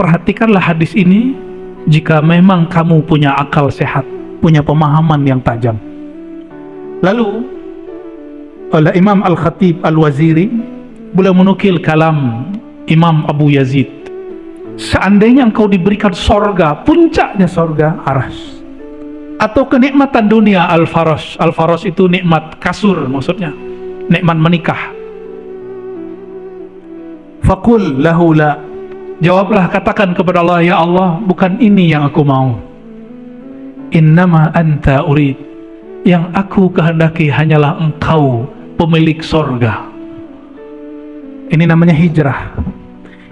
perhatikanlah hadis ini jika memang kamu punya akal sehat, punya pemahaman yang tajam. Lalu oleh Imam Al-Khatib Al-Waziri, beliau menukil kalam Imam Abu Yazid, seandainya engkau diberikan sorga, puncaknya sorga aras, atau kenikmatan dunia al-faros. Al-faros itu nikmat kasur, maksudnya nikmat menikah. Faqul lahu la, jawablah, katakan kepada Allah, ya Allah, bukan ini yang aku mau. Innama anta urid, yang aku kehendaki hanyalah engkau, pemilik sorga. Ini namanya hijrah.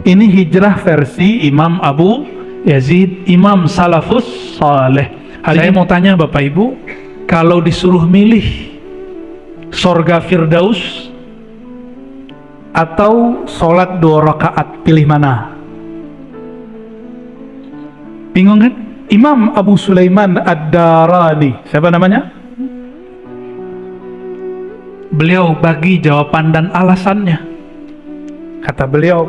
Ini hijrah versi Imam Abu Yazid, Imam Salafus Saleh. Saya mau tanya Bapak Ibu, kalau disuruh milih sorga Firdaus atau sholat 2 rakaat, pilih mana? Bingung kan? Imam Abu Sulaiman Ad-Darani, siapa namanya? Beliau bagi jawaban dan alasannya. Kata beliau,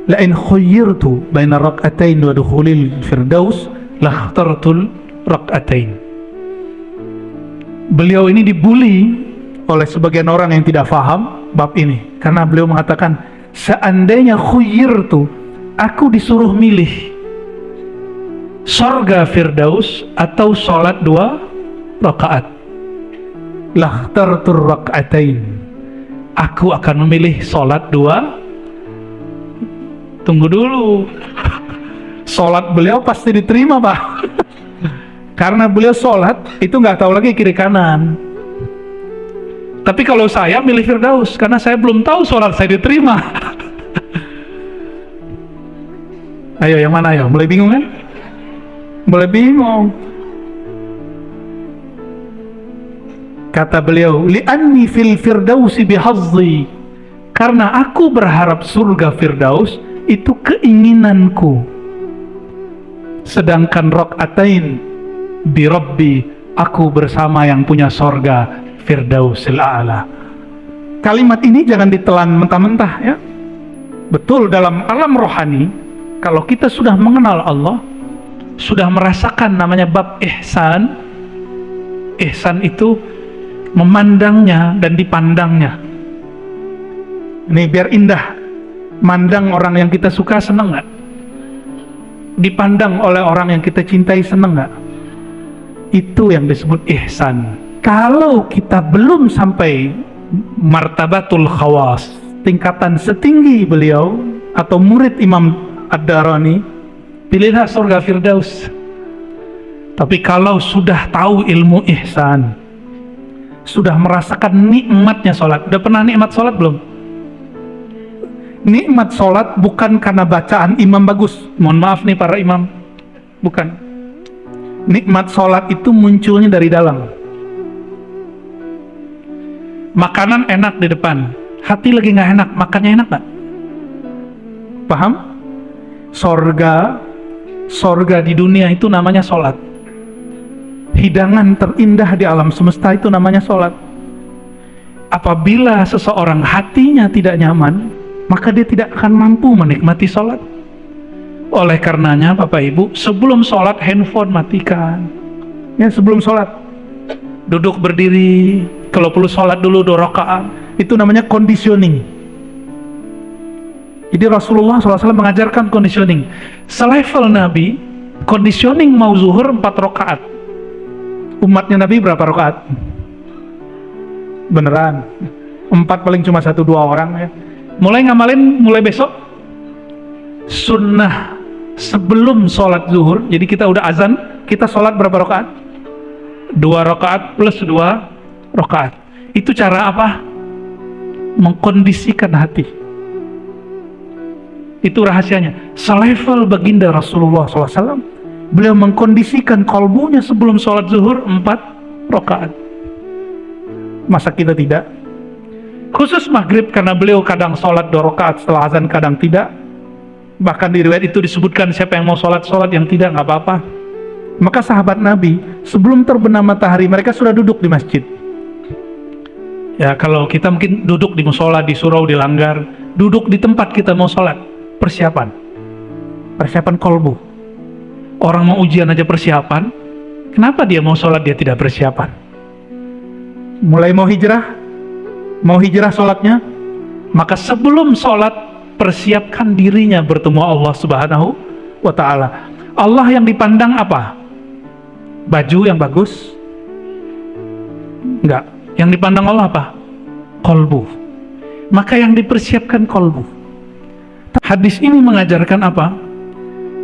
la'in khuyyirtu baina rak'atain wa dukhulil firdaus lakhtartul rak'atain. Beliau ini dibully oleh sebagian orang yang tidak faham bab ini, karena beliau mengatakan, seandainya khuyyirtu, aku disuruh milih sorga firdaus atau sholat 2 rakaat, lakhtartur rak'atain, aku akan memilih sholat 2. Tunggu dulu, sholat beliau pasti diterima Pak, karena beliau sholat itu nggak tahu lagi kiri kanan. Tapi kalau saya milih firdaus, karena saya belum tahu sholat saya diterima. Ayo yang mana ayo, mulai bingung kan? Mulai bingung. Kata beliau, li'anni fil firdausi bihazzi, karena aku berharap surga firdaus itu keinginanku, sedangkan rak'atain bi rabbi, aku bersama yang punya surga firdausil a'la. Kalimat ini jangan ditelan mentah-mentah ya. Betul, dalam alam rohani, kalau kita sudah mengenal Allah, sudah merasakan namanya bab ihsan. Ihsan itu memandangnya dan dipandangnya. Ini biar indah. Mandang orang yang kita suka, senang nggak? Dipandang oleh orang yang kita cintai, senang nggak? Itu yang disebut ihsan. Kalau kita belum sampai martabatul khawas, tingkatan setinggi beliau atau murid Imam Ad-Darani, pilihlah surga firdaus. Tapi kalau sudah tahu ilmu ihsan, sudah merasakan nikmatnya sholat. Udah pernah nikmat sholat belum? Nikmat sholat bukan karena bacaan imam bagus. Mohon maaf nih para imam, bukan. Nikmat sholat itu munculnya dari dalam. Makanan enak di depan, hati lagi nggak enak, makannya enak nggak? Paham? Sorga di dunia itu namanya sholat. Hidangan terindah di alam semesta itu namanya sholat. Apabila seseorang hatinya tidak nyaman, maka dia tidak akan mampu menikmati sholat. Oleh karenanya Bapak Ibu, sebelum sholat handphone matikan ya. Sebelum sholat duduk berdiri, kalau perlu sholat dulu 2 rakaat. Itu namanya conditioning. Jadi Rasulullah SAW mengajarkan conditioning. Selevel Nabi, conditioning mau zuhur 4 rakaat. Umatnya Nabi berapa rakaat? Beneran 4, paling cuma 1-2 orang ya. Mulai ngamalin mulai besok sunnah sebelum sholat zuhur. Jadi kita udah azan, kita sholat berapa rakaat? 2 rakaat plus 2 rakaat. Itu cara apa? Mengkondisikan hati. Itu rahasianya. Selevel baginda Rasulullah SAW, beliau mengkondisikan kalbunya sebelum sholat zuhur 4 rakaat. Masa kita tidak? Khusus maghrib, karena beliau kadang sholat 2 rakaat setelah azan, kadang tidak. Bahkan di riwayat itu disebutkan siapa yang mau sholat, yang tidak, nggak apa-apa. Maka sahabat Nabi sebelum terbenam matahari mereka sudah duduk di masjid. Ya kalau kita mungkin duduk di musola, di surau, di langgar, duduk di tempat kita mau sholat, persiapan. Persiapan kolbu. Orang mau ujian aja persiapan, kenapa dia mau sholat dia tidak persiapan? Mulai mau hijrah sholatnya, maka sebelum sholat persiapkan dirinya bertemu Allah Subhanahu wa ta'ala. Allah yang dipandang apa? Baju yang bagus? Enggak. Yang dipandang Allah apa? Kolbu. Maka yang dipersiapkan kolbu. Hadis ini mengajarkan apa?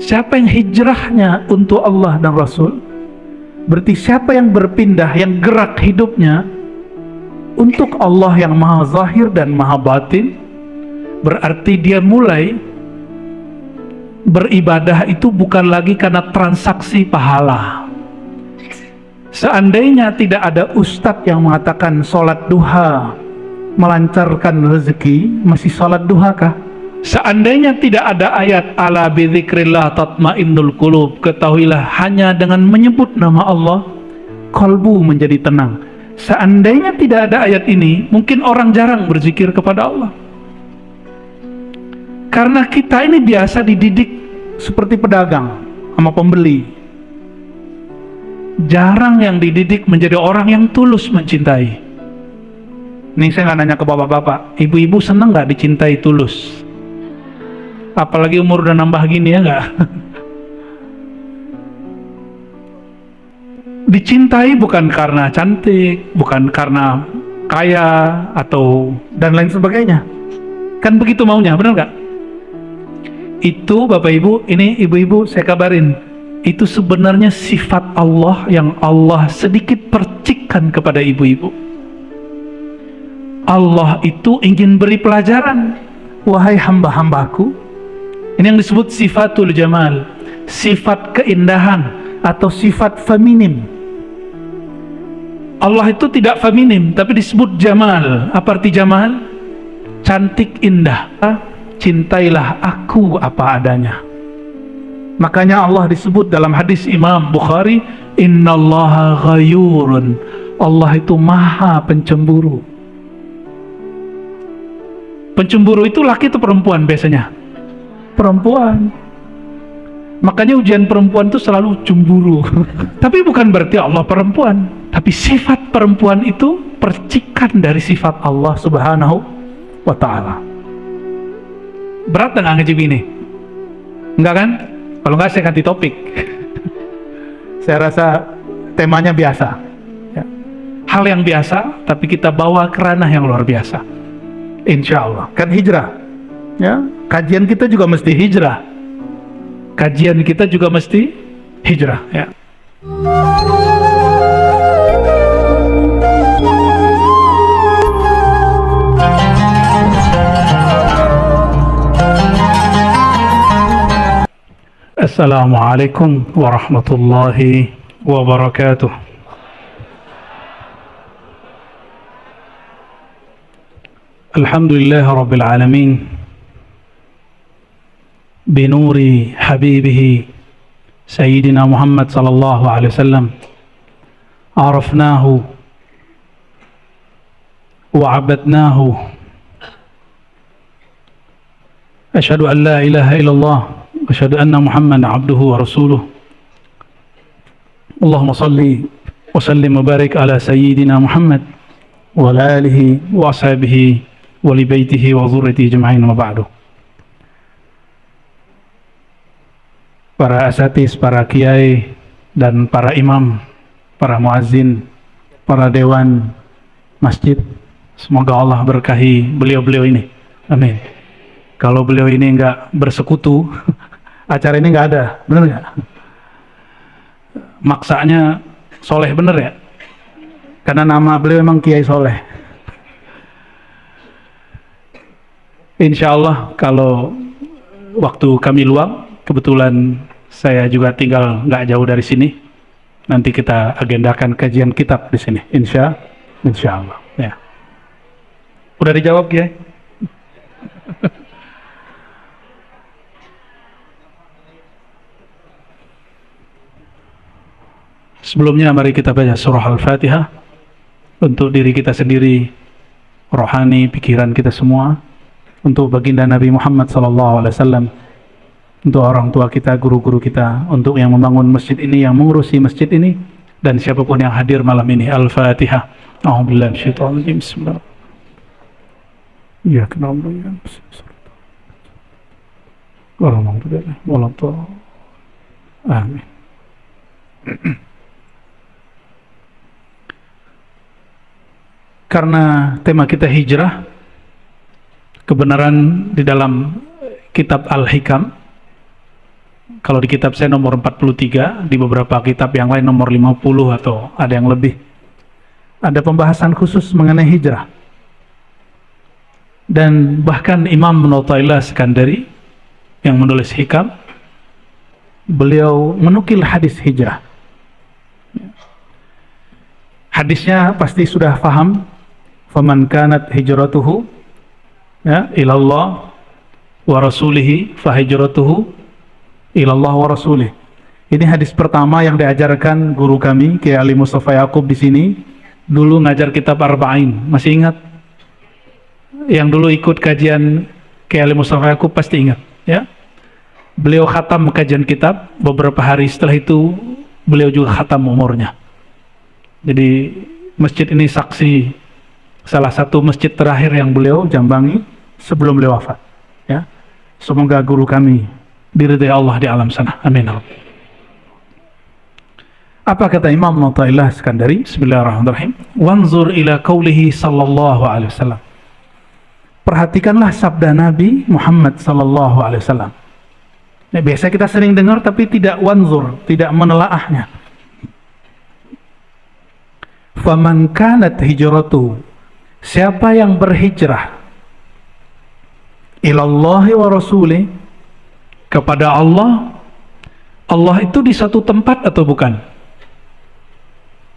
Siapa yang hijrahnya untuk Allah dan Rasul, berarti siapa yang berpindah, yang gerak hidupnya untuk Allah yang maha zahir dan maha batin, berarti dia mulai beribadah itu bukan lagi karena transaksi pahala. Seandainya tidak ada ustadz yang mengatakan sholat duha melancarkan rezeki, masih sholat duha kah? Seandainya tidak ada ayat ala bidzikrillah tatmainnul qulub, ketahuilah hanya dengan menyebut nama Allah kalbu menjadi tenang. Seandainya tidak ada ayat ini, mungkin orang jarang berzikir kepada Allah. Karena kita ini biasa dididik seperti pedagang sama pembeli. Jarang yang dididik menjadi orang yang tulus mencintai. Nih saya nggak nanya ke bapak-bapak, ibu-ibu seneng nggak dicintai tulus? Apalagi umur udah nambah gini, ya nggak? Dicintai bukan karena cantik, bukan karena kaya atau dan lain sebagainya. Kan begitu maunya, benar nggak? Itu bapak ibu, ini ibu-ibu saya kabarin, itu sebenarnya sifat Allah yang Allah sedikit percikkan kepada ibu-ibu. Allah itu ingin beri pelajaran, wahai hamba-hambaku. Ini yang disebut sifatul jamal, sifat keindahan atau sifat feminim. Allah itu tidak feminim, tapi disebut jamal. Apa arti jamal? Cantik, indah. Cintailah aku apa adanya. Makanya Allah disebut dalam hadis Imam Bukhari, innallaha ghayurun. Allah itu maha pencemburu. Pencemburu itu laki atau perempuan biasanya? Perempuan. Makanya ujian perempuan itu selalu cemburu. Tapi bukan berarti Allah perempuan, tapi sifat perempuan itu percikan dari sifat Allah Subhanahu wa ta'ala. Berat nggak ngaji ini? Enggak kan? Kalau nggak saya ganti topik. Saya rasa temanya biasa ya. Hal yang biasa, tapi kita bawa ke ranah yang luar biasa. Insya Allah. Kan hijrah ya. Kajian kita juga mesti hijrah. Kajian kita juga mesti hijrah ya. Assalamualaikum warahmatullahi wabarakatuh. Alhamdulillah Rabbil Alamin, binuri habibihi Sayyidina Muhammad sallallahu alaihi wasallam arafnahu wa abadnahu, ashhadu an la ilaha illallah wa ashhadu anna Muhammadan abduhu wa rasuluh. Allahumma salli wa sallim wa barik ala Sayyidina Muhammad wa ala alihi wa ashabihi wa li baitihi wa dzurriyyatihi ajma'in, wa ba'du. Para asatidz, para kiai dan para imam, para muazzin, para dewan masjid, semoga Allah berkahi beliau-beliau ini. Amin. Kalau beliau ini enggak bersekutu, acara ini enggak ada, benar enggak? Maksanya soleh bener ya? Karena nama beliau memang Kiai Soleh. Insya Allah kalau waktu kami luang, kebetulan saya juga tinggal nggak jauh dari sini, nanti kita agendakan kajian kitab di sini. Insya Allah. Ya. Udah dijawab ya? Sebelumnya mari kita baca surah Al-Fatihah untuk diri kita sendiri, rohani, pikiran kita semua, untuk baginda Nabi Muhammad SAW, untuk orang tua kita, guru-guru kita, untuk yang membangun masjid ini, yang mengurusi masjid ini, dan siapapun yang hadir malam ini. Al-Fatihah. A'udzubillahi minasyaitonir rajim. Bismillah. Ya kenapa ya? Warahmatullahi. Amin. Karena tema kita hijrah, kebenaran di dalam kitab Al-Hikam, kalau di kitab saya nomor 43, di beberapa kitab yang lain nomor 50 atau ada yang lebih, ada pembahasan khusus mengenai hijrah. Dan bahkan Imam Ibnu Athaillah Iskandari yang menulis Hikam, beliau menukil hadis hijrah. Hadisnya pasti sudah paham. Faman kanat hijratuhu ya ilallah wa rasulihi fa hijratuhu ilallah wa rasulih. Ini hadis pertama yang diajarkan guru kami Kiai Ali Mustafa Yaqub di sini. Dulu ngajar kitab Arba'in, masih ingat? Yang dulu ikut kajian Kiai Ali Mustafa Yaqub pasti ingat, ya. Beliau khatam kajian kitab, beberapa hari setelah itu beliau juga khatam umurnya. Jadi masjid ini saksi salah satu masjid terakhir yang beliau jambangi sebelum beliau wafat, ya. Semoga guru kami diridai Allah di alam sana. Amin. Apa kata Imam Ibnu Athaillah Iskandari? Bismillahirrahmanirrahim. Wanzur ila qaulihi sallallahu alaihi wasallam. Perhatikanlah sabda Nabi Muhammad sallallahu alaihi wasallam. Nah, biasa kita sering dengar tapi tidak wanzur, tidak menelaahnya. Faman kanat hijratuhu, siapa yang berhijrah ilallahi wa rasulih, kepada Allah. Allah itu di satu tempat atau bukan?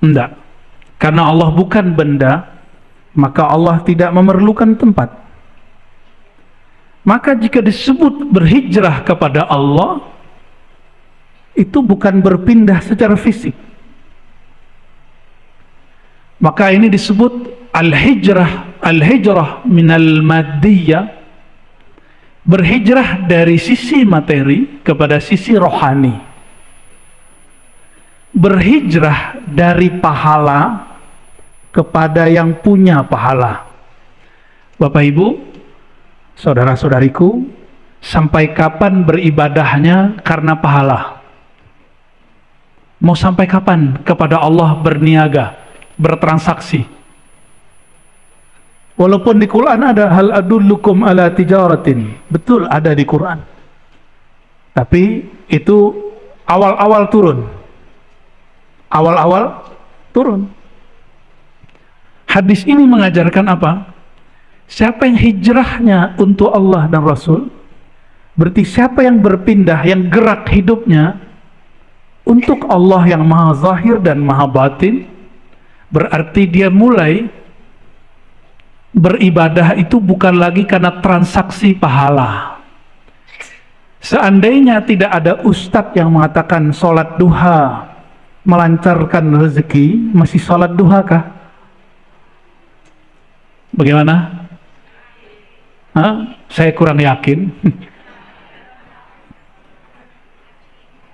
Enggak. Karena Allah bukan benda, maka Allah tidak memerlukan tempat. Maka jika disebut berhijrah kepada Allah, itu bukan berpindah secara fisik. Maka ini disebut al-hijrah minal maddiyah, berhijrah dari sisi materi kepada sisi rohani. Berhijrah dari pahala kepada yang punya pahala. Bapak Ibu, saudara-saudariku, sampai kapan beribadahnya karena pahala? Mau sampai kapan kepada Allah berniaga, bertransaksi? Walaupun di Quran ada hal adullukum ala tijaratin, betul ada di Quran, tapi itu awal-awal turun. Hadis ini mengajarkan apa? Siapa yang hijrahnya untuk Allah dan Rasul, berarti siapa yang berpindah, yang gerak hidupnya untuk Allah yang maha zahir dan maha batin, berarti dia mulai beribadah itu bukan lagi karena transaksi pahala. Seandainya tidak ada ustadz yang mengatakan sholat duha melancarkan rezeki, masih sholat duha kah? Bagaimana? Saya kurang yakin.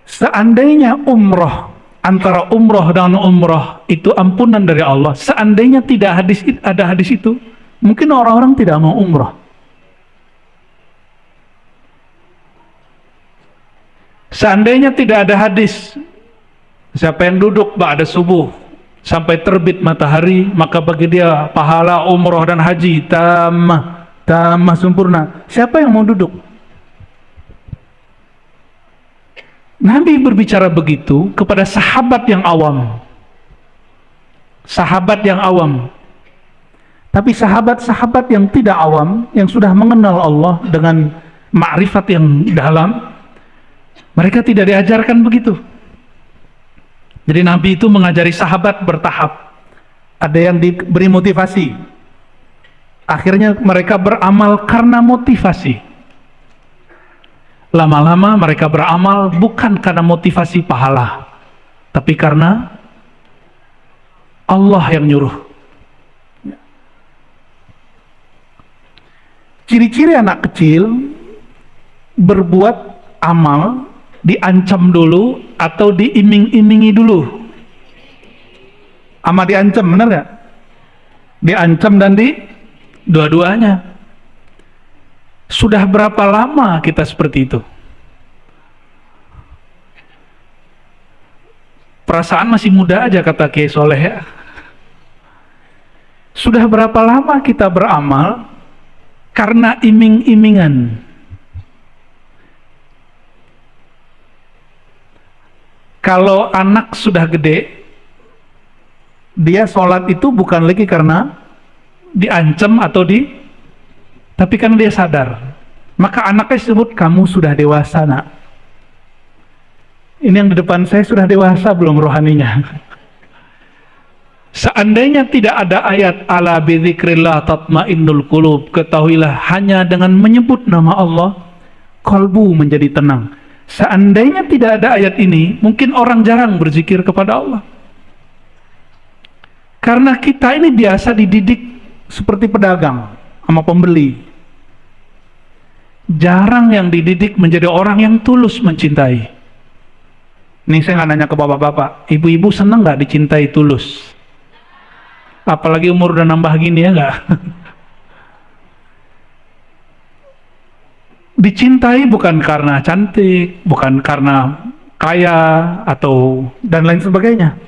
Seandainya umroh, antara umroh dan umroh itu ampunan dari Allah, seandainya tidak ada hadis itu, mungkin orang-orang tidak mau umroh. Seandainya tidak ada hadis, siapa yang duduk ba'da subuh sampai terbit matahari, maka bagi dia pahala umroh dan haji tamah sempurna. Siapa yang mau duduk? Nabi berbicara begitu kepada sahabat yang awam. Sahabat yang awam. Tapi sahabat-sahabat yang tidak awam, yang sudah mengenal Allah dengan ma'rifat yang dalam, mereka tidak diajarkan begitu. Jadi Nabi itu mengajari sahabat bertahap. Ada yang diberi motivasi, akhirnya mereka beramal karena motivasi. Lama-lama mereka beramal bukan karena motivasi pahala, tapi karena Allah yang nyuruh. Ciri-ciri anak kecil berbuat amal diancam dulu atau diiming-imingi dulu? Ama diancam, benar nggak? Diancam dan dua-duanya. Sudah berapa lama kita seperti itu? Perasaan masih muda aja, kata Kiai Soleh ya. Sudah berapa lama kita beramal karena iming-imingan? Kalau anak sudah gede, dia sholat itu bukan lagi karena diancam atau tapi karena dia sadar. Maka anaknya disebut, kamu sudah dewasa nak. Ini yang di depan saya sudah dewasa belum rohaninya? Seandainya tidak ada ayat ala bidzikrillah tatmainnul qulub, ketahuilah hanya dengan menyebut nama Allah kalbu menjadi tenang. Seandainya tidak ada ayat ini, mungkin orang jarang berzikir kepada Allah. Karena kita ini biasa dididik seperti pedagang sama pembeli. Jarang yang dididik menjadi orang yang tulus mencintai. Ini saya nggak nanya ke bapak-bapak, ibu-ibu senang nggak dicintai tulus? Apalagi umur udah nambah gini, ya nggak? Dicintai bukan karena cantik, bukan karena kaya atau dan lain sebagainya.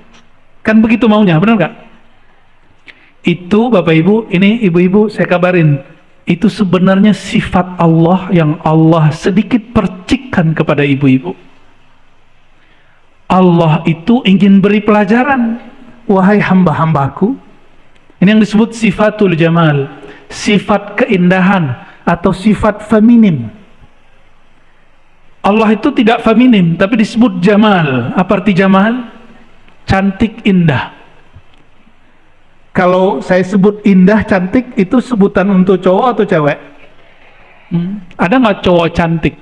Kan begitu maunya, benar nggak? Itu Bapak Ibu, ini ibu-ibu saya kabarin, itu sebenarnya sifat Allah yang Allah sedikit percikkan kepada ibu-ibu. Allah itu ingin beri pelajaran, wahai hamba-hambaku. Ini yang disebut sifatul jamal, sifat keindahan atau sifat feminim. Allah itu tidak feminim, tapi disebut jamal. Apa arti jamal? Cantik, indah. Kalau saya sebut indah, cantik, itu sebutan untuk cowok atau cewek? Ada nggak cowok cantik?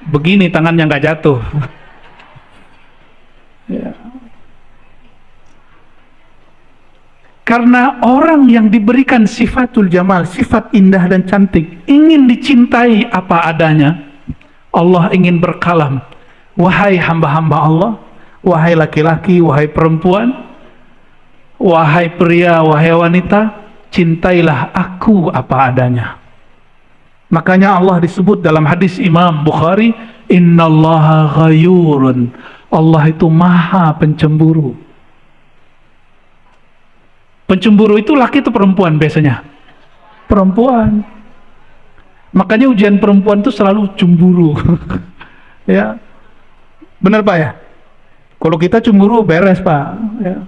Begini tangannya nggak jatuh. Ya. Karena orang yang diberikan sifatul jamal, sifat indah dan cantik, ingin dicintai apa adanya, Allah ingin berkalam, wahai hamba-hamba Allah, wahai laki-laki, wahai perempuan, wahai pria, wahai wanita, cintailah aku apa adanya. Makanya Allah disebut dalam hadis Imam Bukhari, innallaha ghayurun, Allah itu maha pencemburu. Pencemburu itu laki atau perempuan biasanya? Perempuan. Makanya ujian perempuan itu selalu cemburu. Ya, benar Pak ya? Kalau kita cemburu beres Pak. Ya.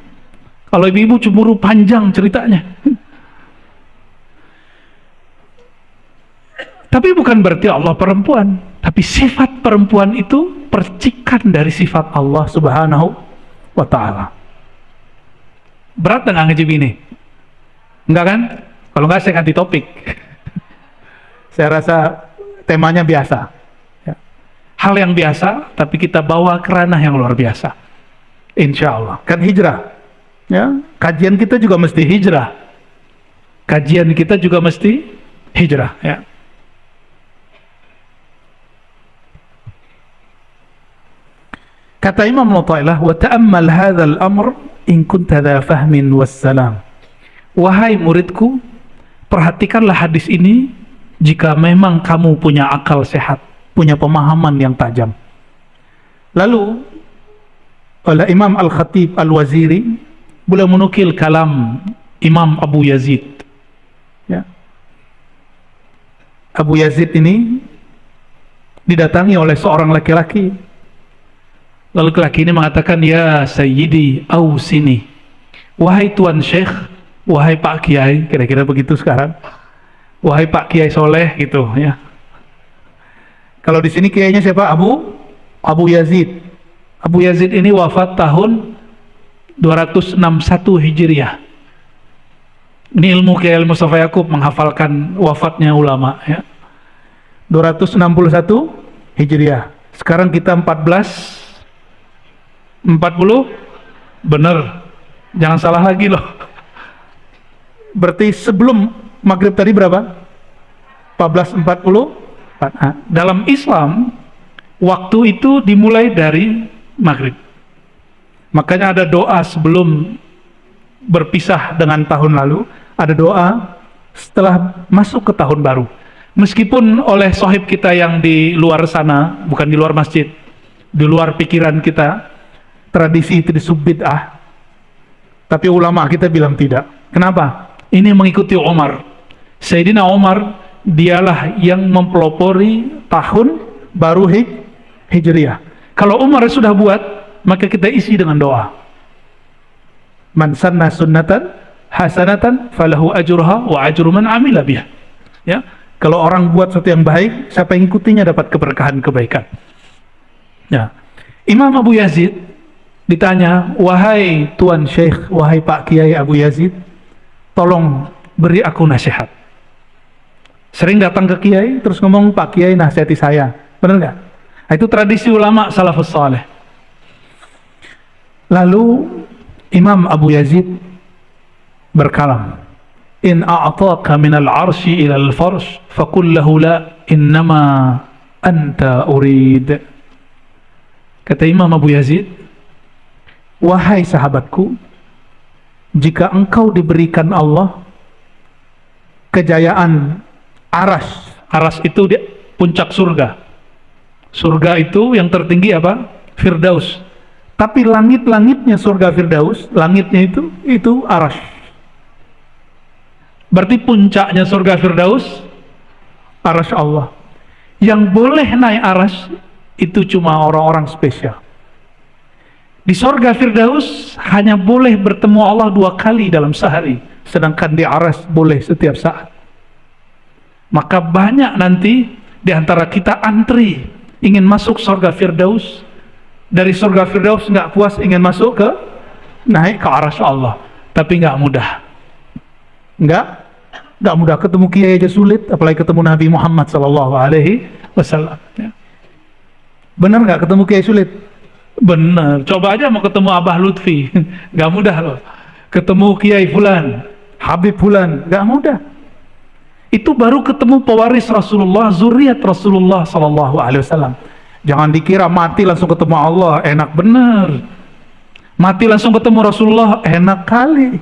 Kalau ibu-ibu cemburu panjang ceritanya. Tapi bukan berarti Allah perempuan, tapi sifat perempuan itu percikan dari sifat Allah Subhanahu wa Ta'ala. Berat nggak ngejib ini? Enggak kan? Kalau nggak saya ganti topik. Saya rasa temanya biasa. Ya. Hal yang biasa, tapi kita bawa ke ranah yang luar biasa. Insya Allah. Kan hijrah. Ya. Kajian kita juga mesti hijrah. Kajian kita juga mesti hijrah. Ya. Kata Imam Mu'ta'ilah, wa ta'ammal hadzal amr in kunta dha fahmin wassalam. Wahai muridku, perhatikanlah hadis ini jika memang kamu punya akal sehat, punya pemahaman yang tajam. Lalu oleh Imam Al-Khatib Al-Waziri, beliau menukil kalam Imam Abu Yazid. Ya. Abu Yazid ini didatangi oleh seorang laki-laki. Lalu laki-laki ini mengatakan, ya Sayyidi Ausini, wahai Tuan Syekh, wahai Pak Kiai, kira-kira begitu sekarang, wahai Pak Kiai Soleh gitu ya. Kalau di sini kiainya siapa? Abu Yazid. Abu Yazid ini wafat tahun 261 Hijriah. Ini ilmu Kiai Mustafa Yaqub menghafalkan wafatnya ulama ya. 261 Hijriah. Sekarang kita 40 bener, jangan salah lagi loh. Berarti sebelum maghrib tadi berapa? 14.40. Dalam Islam Waktu itu dimulai dari maghrib. Makanya ada doa sebelum berpisah dengan tahun lalu, ada doa setelah masuk ke tahun baru. Meskipun oleh sahib kita yang di luar sana, bukan di luar masjid, di luar pikiran kita, tradisi itu disebut bid'ah, tapi ulama kita bilang tidak. Kenapa? Ini mengikuti Umar. Sayyidina Umar, dialah yang mempelopori tahun baru Hijriah. Kalau Umar sudah buat, maka kita isi dengan doa. Man sanna sunnatan hasanatan falahu ajruha wa ajru man amila biha. Ya, kalau orang buat sesuatu yang baik, siapa yang ikutinya dapat keberkahan kebaikan. Ya. Imam Abu Yazid ditanya, wahai Tuan Syekh, wahai Pak Kiai Abu Yazid, tolong beri aku nasihat. Sering datang ke Kiai terus ngomong, Pak Kiai nasihati saya, benar nggak? Nah, itu tradisi ulama salafus saleh. Lalu Imam Abu Yazid berkalam, in a'taka minal arsy ilal farsh faqul lahu la innama anta urid. Kata Imam Abu Yazid, wahai sahabatku, jika engkau diberikan Allah kejayaan aras itu dia puncak surga. Surga itu yang tertinggi apa? Firdaus. Tapi langit-langitnya surga Firdaus, langitnya itu aras. Berarti puncaknya surga Firdaus aras Allah. Yang boleh naik aras itu cuma orang-orang spesial. Di surga Firdaus hanya boleh bertemu Allah 2 kali dalam sehari, sedangkan di aras boleh setiap saat. Maka banyak nanti di antara kita antri ingin masuk surga Firdaus, dari surga Firdaus nggak puas ingin masuk ke naik ke arsy Allah, tapi nggak mudah, nggak mudah. Ketemu kiai aja sulit, apalagi ketemu Nabi Muhammad SAW. Ya. Benar nggak ketemu kiai sulit? Benar. Coba aja mau ketemu Abah Lutfi, nggak mudah loh. Ketemu Kiai Fulan, Habib Fulan, nggak mudah. Itu baru ketemu pewaris Rasulullah, zuriat Rasulullah SAW. Jangan dikira mati langsung ketemu Allah, enak bener. Mati langsung ketemu Rasulullah, enak kali.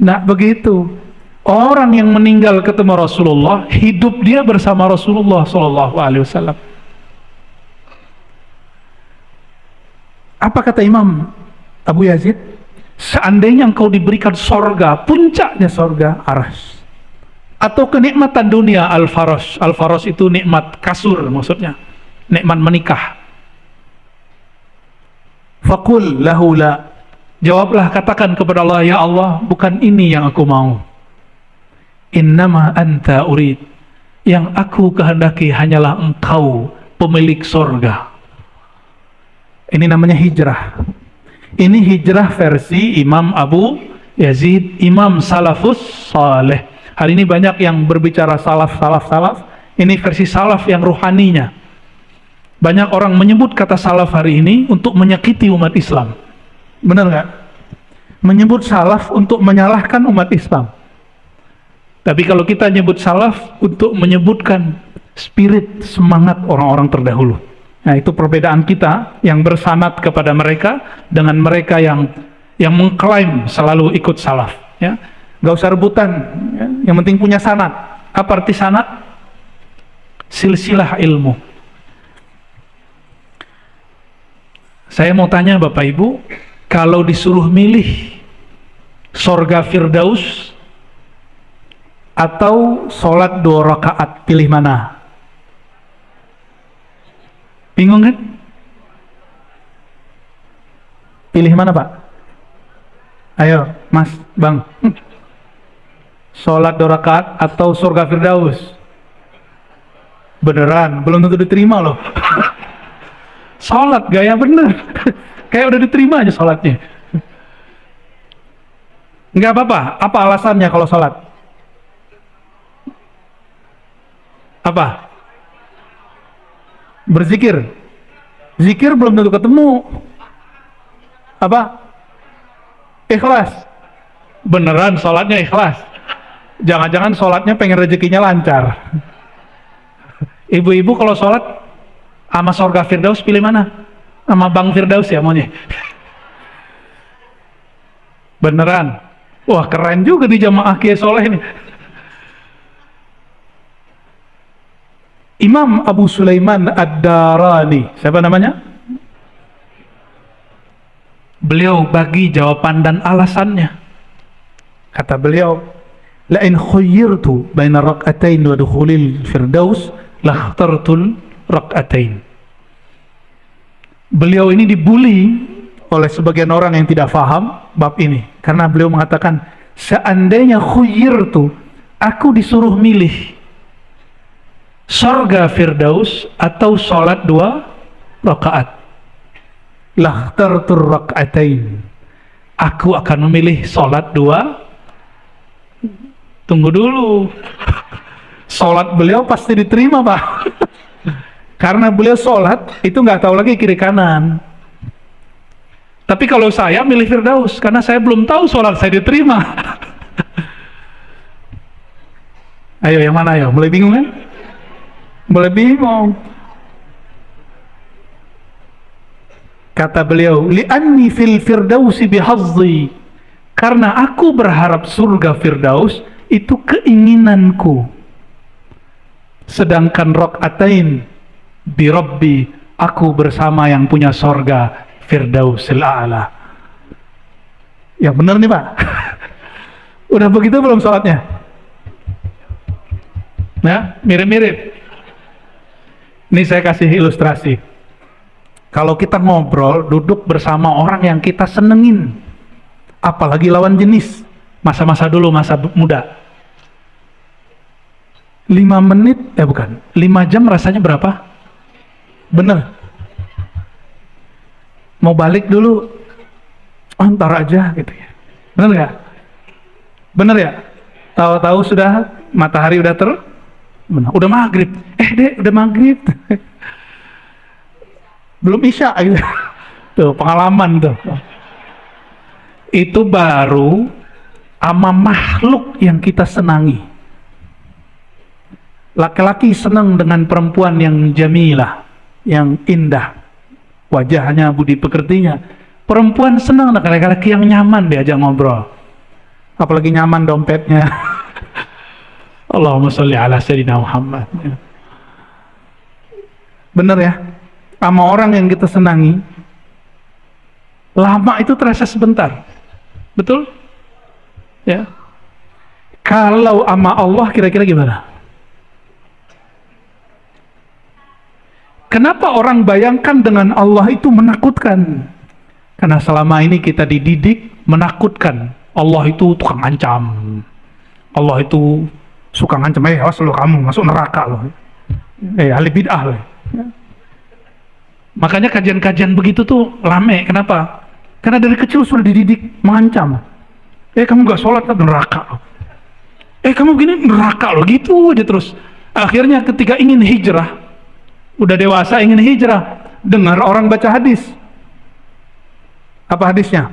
Nah begitu. Orang yang meninggal ketemu Rasulullah, hidup dia bersama Rasulullah SAW. Apa kata Imam Abu Yazid? Seandainya engkau diberikan sorga, puncaknya sorga aras, atau kenikmatan dunia al-faros. Al-faros itu nikmat kasur, maksudnya nikmat menikah. Faqul lahu la, jawablah, katakan kepada Allah, ya Allah, bukan ini yang aku mau. Innama anta urid, yang aku kehendaki hanyalah engkau, pemilik sorga. Ini namanya hijrah. Ini hijrah versi Imam Abu Yazid, Imam Salafus Saleh. Hari ini banyak yang berbicara salaf. Ini versi salaf yang ruhaninya. Banyak orang menyebut kata salaf hari ini untuk menyakiti umat Islam. Benar nggak? Menyebut salaf untuk menyalahkan umat Islam. Tapi kalau kita nyebut salaf untuk menyebutkan spirit, semangat orang-orang terdahulu. Nah, itu perbedaan kita yang bersanad kepada mereka dengan mereka yang mengklaim selalu ikut salaf. Ya, nggak usah rebutan. Ya. Yang penting punya sanad. Apa arti sanad? Silsilah ilmu. Saya mau tanya Bapak Ibu, kalau disuruh milih sorga Firdaus atau sholat 2 rakaat, pilih mana? Bingung kan? Pilih mana Pak? Ayo Mas, Bang. Sholat 2 rakaat atau surga Firdaus? Beneran, belum tentu diterima loh. Sholat gaya bener. Kayak udah diterima aja sholatnya. Nggak apa-apa. Apa alasannya kalau sholat? Apa? Berzikir. Zikir belum tentu ketemu. Apa? Ikhlas. Beneran sholatnya ikhlas. Jangan-jangan sholatnya pengen rezekinya lancar. Ibu-ibu kalau sholat Sama sorga Firdaus pilih mana? Sama Bang Firdaus ya maunya. Beneran. Wah keren juga di jamaah Kiai Soleh ini. Imam Abu Sulaiman Ad-Darani, siapa namanya? Beliau bagi jawaban dan alasannya. Kata beliau, la in khuyyirtu baina rak'atain wa dukhulil firdaus lakhtartul rak'atain. Beliau ini dibully oleh sebagian orang yang tidak faham bab ini karena beliau mengatakan, seandainya khuyyirtu, aku disuruh milih surga firdaus atau sholat 2 rakaat, lakhtartur rak'atain, aku akan memilih sholat 2. Tunggu dulu, sholat beliau pasti diterima Pak. Karena beliau sholat itu nggak tahu lagi kiri kanan. Tapi kalau saya milih firdaus karena saya belum tahu sholat saya diterima. Ayo yang mana ayo? Mulai bingung kan? Mulai bingung. Kata beliau, li'anni fil firdausi bihazzi, karena aku berharap surga firdaus itu keinginanku, sedangkan rak'atain bi rabbi, aku bersama yang punya surga firdausil a'la. Ya benar nih Pak. Udah begitu belum sholatnya? Nah, mirip-mirip. Ini saya kasih ilustrasi. Kalau kita ngobrol, duduk bersama orang yang kita senengin, apalagi lawan jenis, masa-masa dulu, masa muda, 5 menit, bukan, 5 jam rasanya berapa? Bener. Mau balik dulu, ntar aja gitu ya. Bener gak? Bener ya? Tahu-tahu sudah matahari udah bener, udah maghrib. Dek, udah maghrib. Belum isya gitu. Tuh pengalaman tuh. Itu baru ama makhluk yang kita senangi. Laki-laki senang dengan perempuan yang jamilah, yang indah, wajahnya, budi pekertinya. Perempuan senang dengan laki-laki yang nyaman diajak ngobrol, apalagi nyaman dompetnya. Allahumma sholli ala sayyidina Muhammad. Bener ya? Sama orang yang kita senangi, lama itu terasa sebentar. Betul? Ya. Kalau sama Allah kira-kira gimana? Kenapa orang bayangkan dengan Allah itu menakutkan? Karena selama ini kita dididik menakutkan. Allah itu tukang ancam. Allah itu suka ngancam, awas lo kamu masuk neraka lo. Ahli bid'ah lo. Ya. Makanya kajian-kajian begitu tuh rame. Kenapa? Karena dari kecil sudah dididik mengancam. Kamu gak sholat kan neraka lo. Kamu gini neraka lo, gitu aja terus. Akhirnya ketika ingin hijrah, udah dewasa ingin hijrah, dengar orang baca hadis. Apa hadisnya?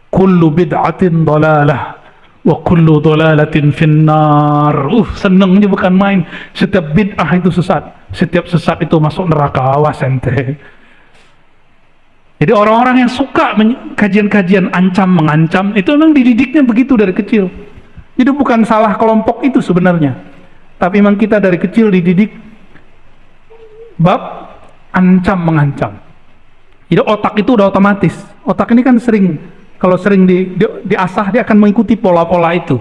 Kullu bid'atin dalalah wa kullu dalalatin finnar. Senengnya bukan main. Setiap bid'ah itu sesat, setiap sesat itu masuk neraka. Awas ente. Jadi orang-orang yang suka kajian-kajian ancam mengancam itu memang dididiknya begitu dari kecil. Itu bukan salah kelompok itu sebenarnya, tapi memang kita dari kecil dididik bab ancam mengancam. Jadi otak itu udah otomatis. Otak ini kan kalau sering diasah, dia akan mengikuti pola-pola itu.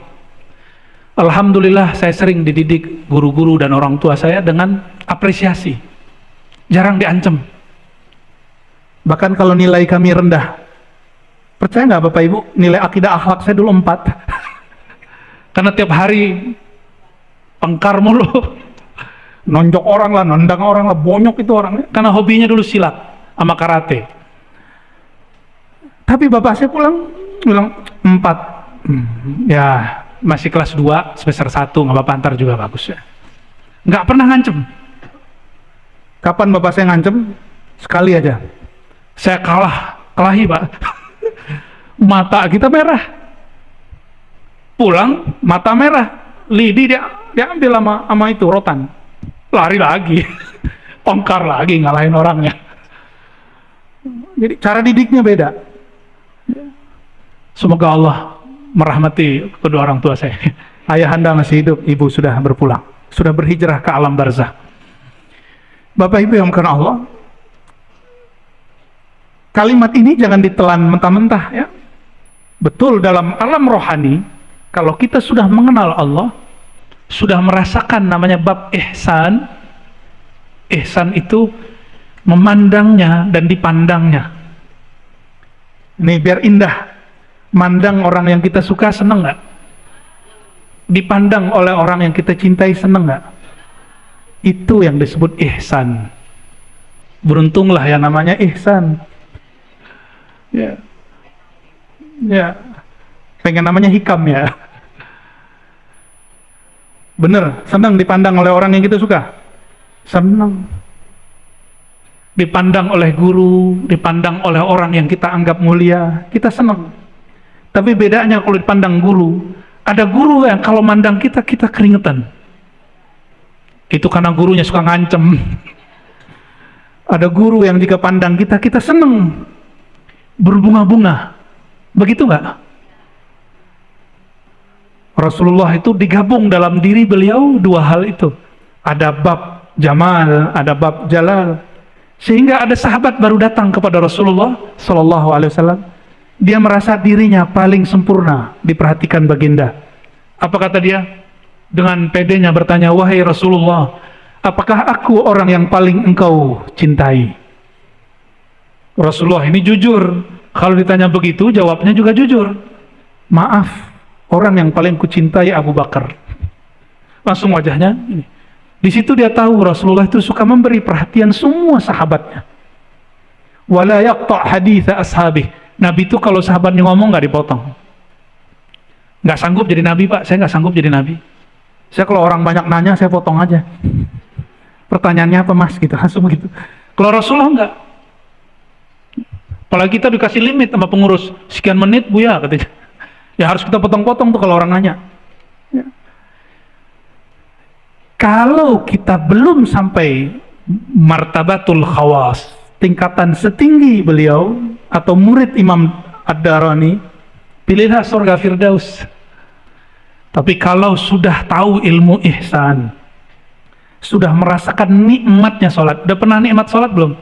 Alhamdulillah saya sering dididik guru-guru dan orang tua saya dengan apresiasi, jarang diancam. Bahkan kalau nilai kami rendah, percaya nggak Bapak Ibu, nilai akidah akhlak saya dulu 4. Karena tiap hari pengkar mulu, nonjok orang lah, nendang orang lah, bonyok itu orang. Karena hobinya dulu silat sama karate. Tapi bapak saya bilang 4. Ya masih kelas 2, semester 1, nggak apa-apa, antar juga bagus ya. Nggak pernah ngancem. Kapan bapak saya ngancem? Sekali aja. Saya kelahi Pak. Mata kita merah. Pulang mata merah. Lidi dia ambil sama itu rotan. Lari lagi. ongkar lagi ngalahin orangnya. Jadi cara didiknya beda. Semoga Allah merahmati kedua orang tua saya. Ayahanda masih hidup, ibu sudah berpulang, sudah berhijrah ke alam barzah. Bapak Ibu yang karena Allah, kalimat ini jangan ditelan mentah-mentah ya. Betul, dalam alam rohani, kalau kita sudah mengenal Allah, sudah merasakan namanya bab ihsan. Ihsan itu memandangnya dan dipandangnya. Ini biar indah. Mandang orang yang kita suka, seneng nggak? Dipandang oleh orang yang kita cintai, seneng nggak? Itu yang disebut ihsan. Beruntunglah yang namanya ihsan. Ya, ya. Pengen namanya hikam ya. Bener, senang dipandang oleh orang yang kita suka. Senang. Dipandang oleh guru, dipandang oleh orang yang kita anggap mulia, kita senang. Tapi bedanya kalau dipandang guru, ada guru yang kalau mandang kita, kita keringetan. Itu karena gurunya suka ngancem. Ada guru yang jika pandang kita, kita senang, berbunga-bunga. Begitu nggak? Rasulullah itu digabung dalam diri beliau dua hal itu. Ada bab jamal, ada bab jalal. Sehingga ada sahabat baru datang kepada Rasulullah Sallallahu Alaihi Wasallam. Dia merasa dirinya paling sempurna diperhatikan baginda. Apa kata dia? Dengan pedenya bertanya, wahai Rasulullah, apakah aku orang yang paling engkau cintai? Rasulullah ini jujur. Kalau ditanya begitu, jawabnya juga jujur. Maaf, orang yang paling kucintai Abu Bakar. Langsung wajahnya ini. Di situ dia tahu Rasulullah itu suka memberi perhatian semua sahabatnya. Wala yaqta' haditha ashabih. Nabi itu kalau sahabatnya ngomong nggak dipotong. Nggak sanggup jadi nabi, Pak. Saya nggak sanggup jadi nabi. Saya kalau orang banyak nanya, saya potong aja. Pertanyaannya apa, Mas? Gitu, langsung gitu. Kalau Rasulullah nggak. Apalagi kita dikasih limit sama pengurus, sekian menit, Buya, katanya. Ya harus kita potong-potong tuh kalau orang nanya. Ya. Kalau kita belum sampai martabatul khawas, tingkatan setinggi beliau atau murid Imam Ad-Darani, pilihlah surga Firdaus. Tapi kalau sudah tahu ilmu ihsan, sudah merasakan nikmatnya sholat. Udah pernah nikmat sholat belum?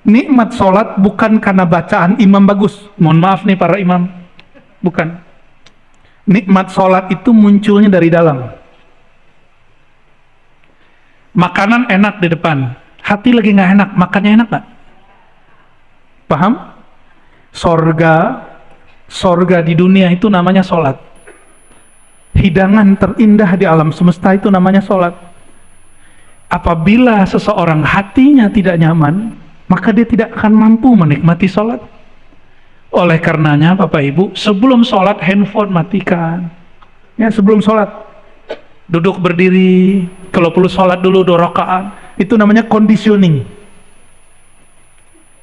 Nikmat sholat bukan karena bacaan imam bagus. Mohon maaf nih para imam, bukan. Nikmat sholat itu munculnya dari dalam. Makanan enak di depan, hati lagi nggak enak, makannya enak nggak? Paham? Sorga di dunia itu namanya sholat. Hidangan terindah di alam semesta itu namanya sholat. Apabila seseorang hatinya tidak nyaman, maka dia tidak akan mampu menikmati sholat. Oleh karenanya Bapak Ibu, sebelum sholat handphone matikan. Ya, sebelum sholat duduk berdiri, kalau perlu sholat dulu 2 rakaat. Itu namanya conditioning.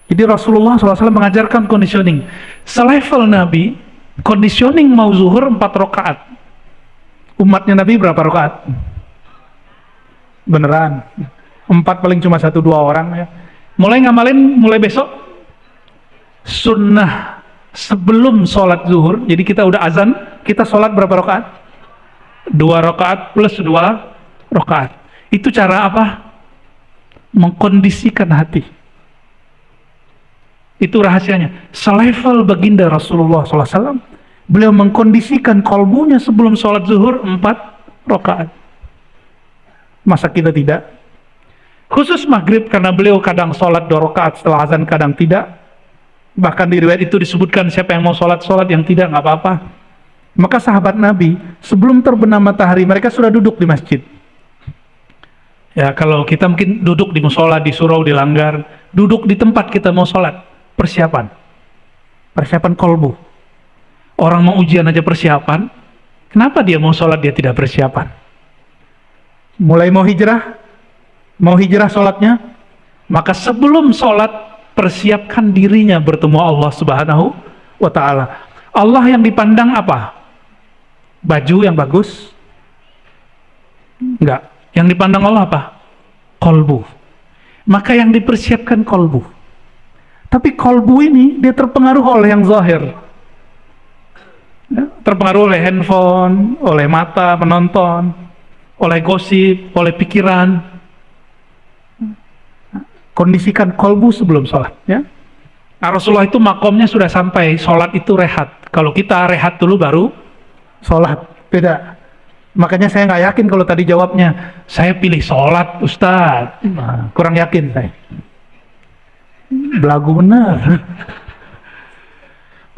Jadi Rasulullah SAW mengajarkan conditioning. Selevel Nabi, conditioning mau zuhur 4 rakaat. Umatnya Nabi berapa rakaat? Beneran 4, paling cuma 1-2 orang ya. Mulai ngamalin, mulai besok sunnah sebelum sholat zuhur. Jadi kita udah azan, kita sholat berapa rakaat? 2 rakaat plus 2 rakaat. Itu cara apa? Mengkondisikan hati. Itu rahasianya. Selevel baginda Rasulullah SAW, beliau mengkondisikan kolbunya sebelum sholat zuhur 4 rakaat. Masa kita tidak? Khusus maghrib, karena beliau kadang sholat 2 rakaat setelah azan, kadang tidak. Bahkan di riwayat itu disebutkan siapa yang mau sholat yang tidak, nggak apa-apa. Maka sahabat Nabi sebelum terbenam matahari mereka sudah duduk di masjid. Ya, kalau kita mungkin duduk di musola, di surau, di langgar, duduk di tempat kita mau sholat, persiapan kolbu. Orang mau ujian aja persiapan, kenapa dia mau sholat dia tidak persiapan? Mulai mau hijrah sholatnya, maka sebelum sholat persiapkan dirinya bertemu Allah Subhanahu wa Ta'ala. Allah yang dipandang apa? Baju yang bagus? Enggak. Yang dipandang Allah apa? kolbu. Maka yang dipersiapkan kolbu. Tapi kolbu ini dia terpengaruh oleh yang zahir. Ya, terpengaruh oleh handphone, oleh mata penonton, oleh gosip, oleh pikiran. Kondisikan kolbu sebelum sholat. Ya. Nah, Rasulullah itu makomnya sudah sampai, sholat itu rehat. Kalau kita rehat dulu baru sholat, beda. Makanya saya nggak yakin kalau tadi jawabnya, saya pilih sholat Ustaz. Nah, kurang yakin saya. Belagu benar.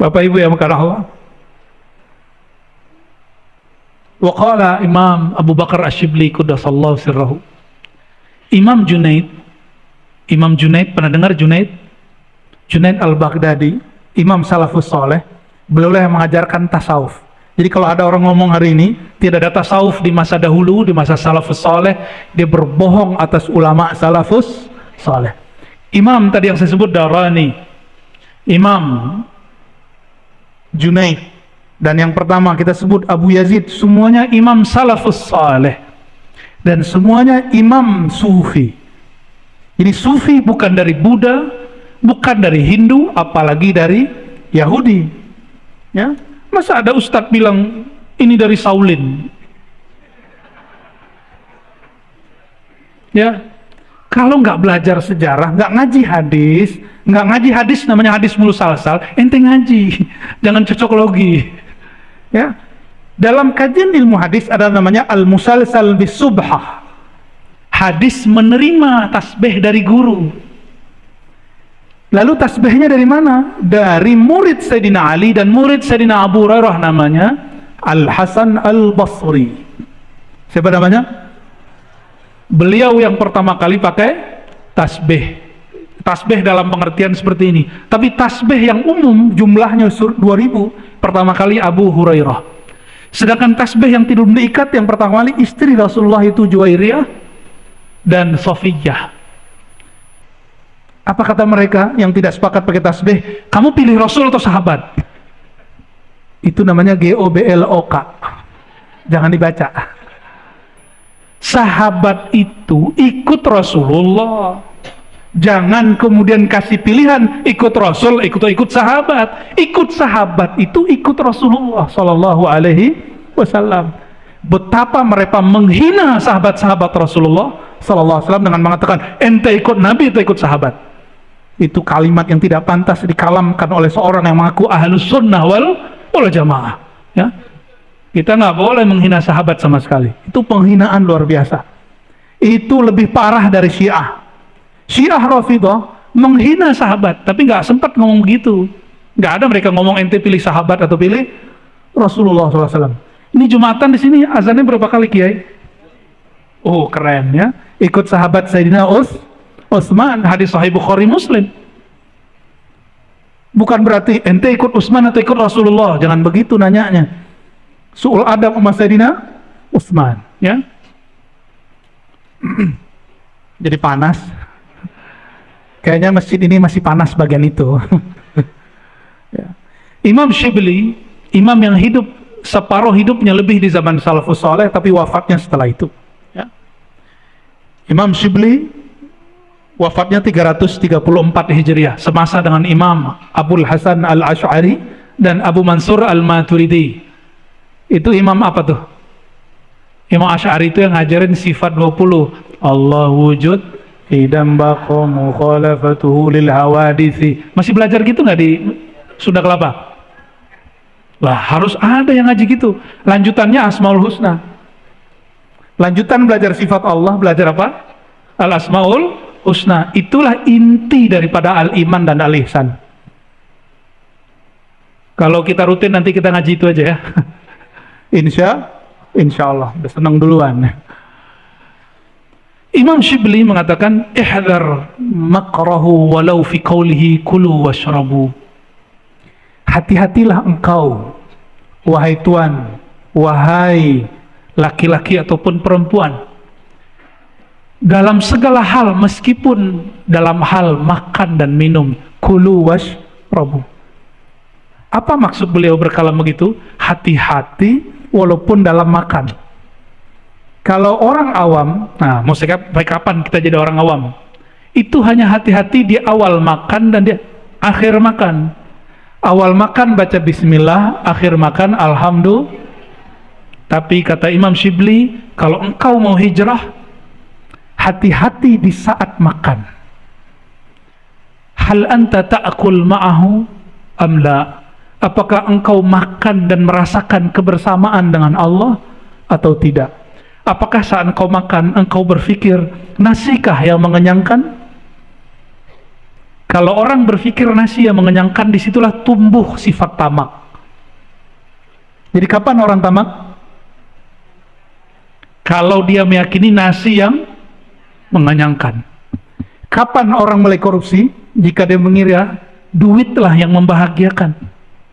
Bapak Ibu yang berkata Allah. Waqala Imam Abu Bakar Ash-Shibli Quddasallahu sirrahu. Imam Junaid, pernah dengar Junaid? Junaid al-Baghdadi, Imam Salafus Saleh, beliau yang mengajarkan tasawuf. Jadi kalau ada orang ngomong hari ini tidak ada tasawuf di masa dahulu, di masa Salafus Saleh, dia berbohong atas ulama Salafus Saleh. Imam tadi yang saya sebut Darani, Imam Junaid, dan yang pertama kita sebut Abu Yazid, semuanya imam Salafus Saleh dan semuanya imam Sufi. Ini Sufi bukan dari Buddha, bukan dari Hindu, apalagi dari Yahudi. Ya, masa ada ustadz bilang ini dari Shaolin? Ya, kalau nggak belajar sejarah, nggak ngaji hadis, namanya hadis musalsal, ente ngaji, jangan cocokologi. Ya, dalam kajian ilmu hadis ada namanya al-musalsal bis-subhah. Hadis menerima tasbih dari guru. Lalu tasbihnya dari mana? Dari murid Sayyidina Ali dan murid Sayyidina Abu Hurairah, namanya Al-Hasan Al-Basri. Siapa namanya? Beliau yang pertama kali pakai tasbih. Tasbih dalam pengertian seperti ini. Tapi tasbih yang umum jumlahnya 2000, pertama kali Abu Hurairah. Sedangkan tasbih yang tidak diikat yang pertama kali istri Rasulullah itu Juwairiyah dan Safiyah. Apa kata mereka yang tidak sepakat pakai tasbih? Kamu pilih Rasul atau sahabat? Itu namanya GOBLOK. Jangan dibaca. Sahabat itu ikut Rasulullah. Jangan kemudian kasih pilihan ikut Rasul, ikut sahabat. Ikut sahabat itu ikut Rasulullah Sallallahu Alaihi Wasallam. Betapa mereka menghina sahabat-sahabat Rasulullah Sallallahu Alaihi Wasallam dengan mengatakan ente ikut Nabi, ente ikut sahabat. Itu kalimat yang tidak pantas dikalamkan oleh seorang yang mengaku ahlus sunnah wal jamaah. Ya, kita nggak boleh menghina sahabat sama sekali. Itu penghinaan luar biasa. Itu lebih parah dari Syiah. Syiah Rafidah menghina sahabat, tapi nggak sempat ngomong begitu. Nggak ada mereka ngomong ente pilih sahabat atau pilih Rasulullah SAW. Ini Jumatan di sini azannya berapa kali Kiai? Oh keren ya. Ikut sahabat Sayyidina Utsman, hadis Sahih Bukhari Muslim. Bukan berarti ente ikut Utsman atau ikut Rasulullah. Jangan begitu nanyanya. Su'ul adab sama Sayyidina Utsman. Ya. Jadi panas. Kayaknya masjid ini masih panas bagian itu. Ya. Imam Shibli, imam yang hidup separuh hidupnya lebih di zaman Salafus Saleh, tapi wafatnya setelah itu. Ya. Imam Shibli wafatnya 334 Hijriah, semasa dengan Imam Abul Hasan Al-Ash'ari dan Abu Mansur Al-Maturidi. Itu imam apa tuh? Imam Ash'ari itu yang ngajarin sifat 20. Allah wujud idam baqo mukhalafatuhu lil hawadisi. Masih belajar gitu nggak di Sunda Kelapa? Lah harus ada yang ngaji gitu. Lanjutannya Asmaul Husna. Lanjutan belajar sifat Allah, belajar apa? Al Asmaul Husna. Itulah inti daripada al-iman dan al-ihsan. Kalau kita rutin nanti kita ngaji itu aja ya. Insya Allah. Udah senang duluan. Imam Shibli mengatakan ihdar makrahu walau fi qawlihi kulu washrabu. Hati-hatilah engkau wahai tuan, wahai laki-laki ataupun perempuan, dalam segala hal, meskipun dalam hal makan dan minum. Kulu washrabu. Apa maksud beliau berkalam begitu? Hati-hati walaupun dalam makan. Kalau orang awam, nah mau sampai kapan kita jadi orang awam? Itu hanya hati-hati di awal makan dan di akhir makan. Awal makan baca bismillah, akhir makan alhamdulillah. Tapi kata Imam Shibli, kalau engkau mau hijrah, hati-hati di saat makan. Hal anta ta'kul ma'ahu am la? Apakah engkau makan dan merasakan kebersamaan dengan Allah atau tidak? Apakah saat engkau makan, engkau berpikir, nasikah yang mengenyangkan? Kalau orang berpikir nasi yang mengenyangkan, disitulah tumbuh sifat tamak. Jadi kapan orang tamak? Kalau dia meyakini nasi yang mengenyangkan. Kapan orang mulai korupsi? Jika dia mengira duitlah yang membahagiakan.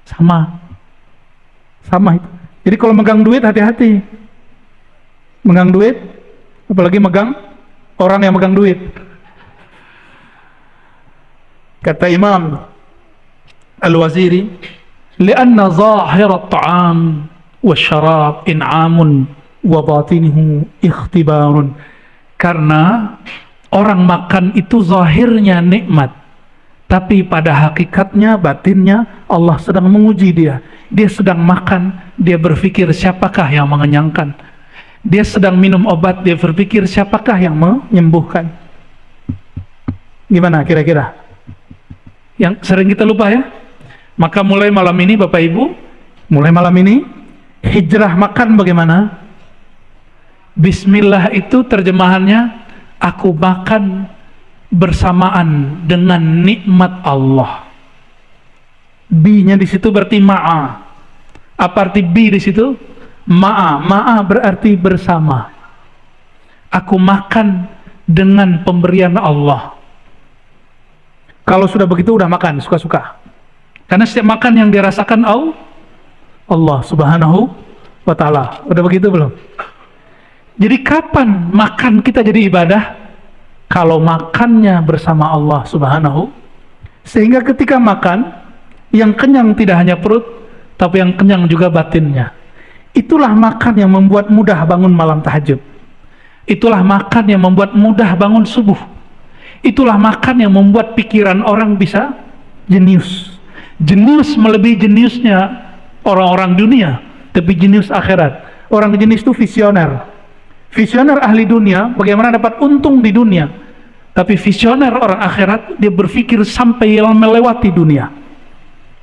Sama itu. Jadi kalau megang duit, hati-hati. Megang duit, apalagi megang orang yang megang duit. Kata Imam Al-Waziri, lianna zahir at-ta'am wasyarab in'amun wa batinuhu ikhtibarun. Karena orang makan itu zahirnya nikmat, tapi pada hakikatnya, batinnya, Allah sedang menguji dia. Dia sedang makan, dia berpikir siapakah yang mengenyangkan. Dia sedang minum obat, dia berpikir siapakah yang menyembuhkan. Gimana kira-kira? Yang sering kita lupa ya. Maka mulai malam ini Bapak Ibu, mulai malam ini hijrah makan bagaimana? Bismillah itu terjemahannya, aku makan bersamaan dengan nikmat Allah. B-nya di situ berarti ma'a. Apa arti B di situ? Ma'a. Ma'a berarti bersama. Aku makan dengan pemberian Allah. Kalau sudah begitu udah makan suka-suka. Karena setiap makan yang dirasakan Allah Subhanahu wa ta'ala. Udah begitu belum? Jadi kapan makan kita jadi ibadah? Kalau makannya bersama Allah Subhanahu, sehingga ketika makan, yang kenyang tidak hanya perut, tapi yang kenyang juga batinnya. Itulah makan yang membuat mudah bangun malam tahajud. Itulah makan yang membuat mudah bangun subuh. Itulah makan yang membuat pikiran orang bisa jenius. Jenius melebihi jeniusnya orang-orang dunia, tapi jenius akhirat. Orang jenius itu visioner. Visioner ahli dunia, bagaimana dapat untung di dunia. Tapi visioner orang akhirat, dia berpikir sampai yang melewati dunia.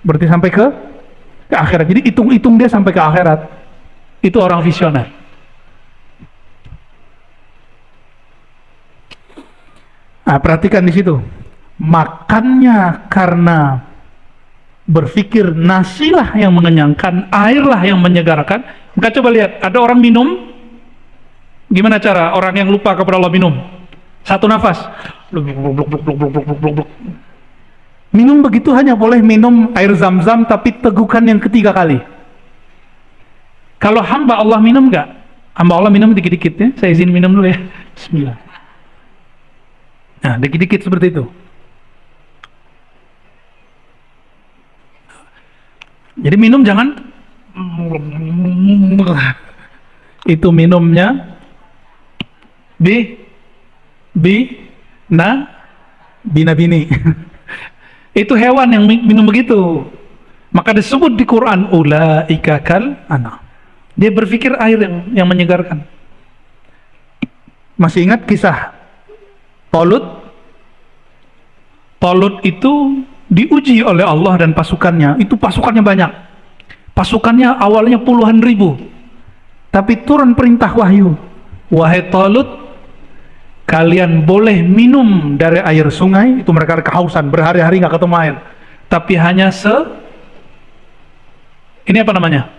Berarti sampai ke akhirat. Jadi hitung-hitung dia sampai ke akhirat. Itu orang visioner. Nah, perhatikan di situ. Makannya karena berpikir nasilah yang mengenyangkan, airlah yang menyegarkan. Maka coba lihat, ada orang minum. Gimana cara orang yang lupa kepada Allah minum? Satu nafas. Minum begitu hanya boleh minum air zam-zam, tapi tegukan yang ketiga kali. Kalau hamba Allah minum enggak? Hamba Allah minum dikit-dikit ya. Saya izin minum dulu ya. Bismillah. Nah, dikit-dikit seperti itu. Jadi minum jangan itu minumnya bina-bini. Itu hewan yang minum begitu. Maka disebut di Quran ulaika kal an'am. Dia berpikir air yang menyegarkan. Masih ingat kisah Talut? Talut itu diuji oleh Allah dan pasukannya. Itu pasukannya banyak. Pasukannya awalnya puluhan ribu. Tapi turun perintah wahyu. Wahai Talut, kalian boleh minum dari air sungai. Itu mereka kehausan, berhari-hari nggak ketemu air. Tapi hanya ini apa namanya?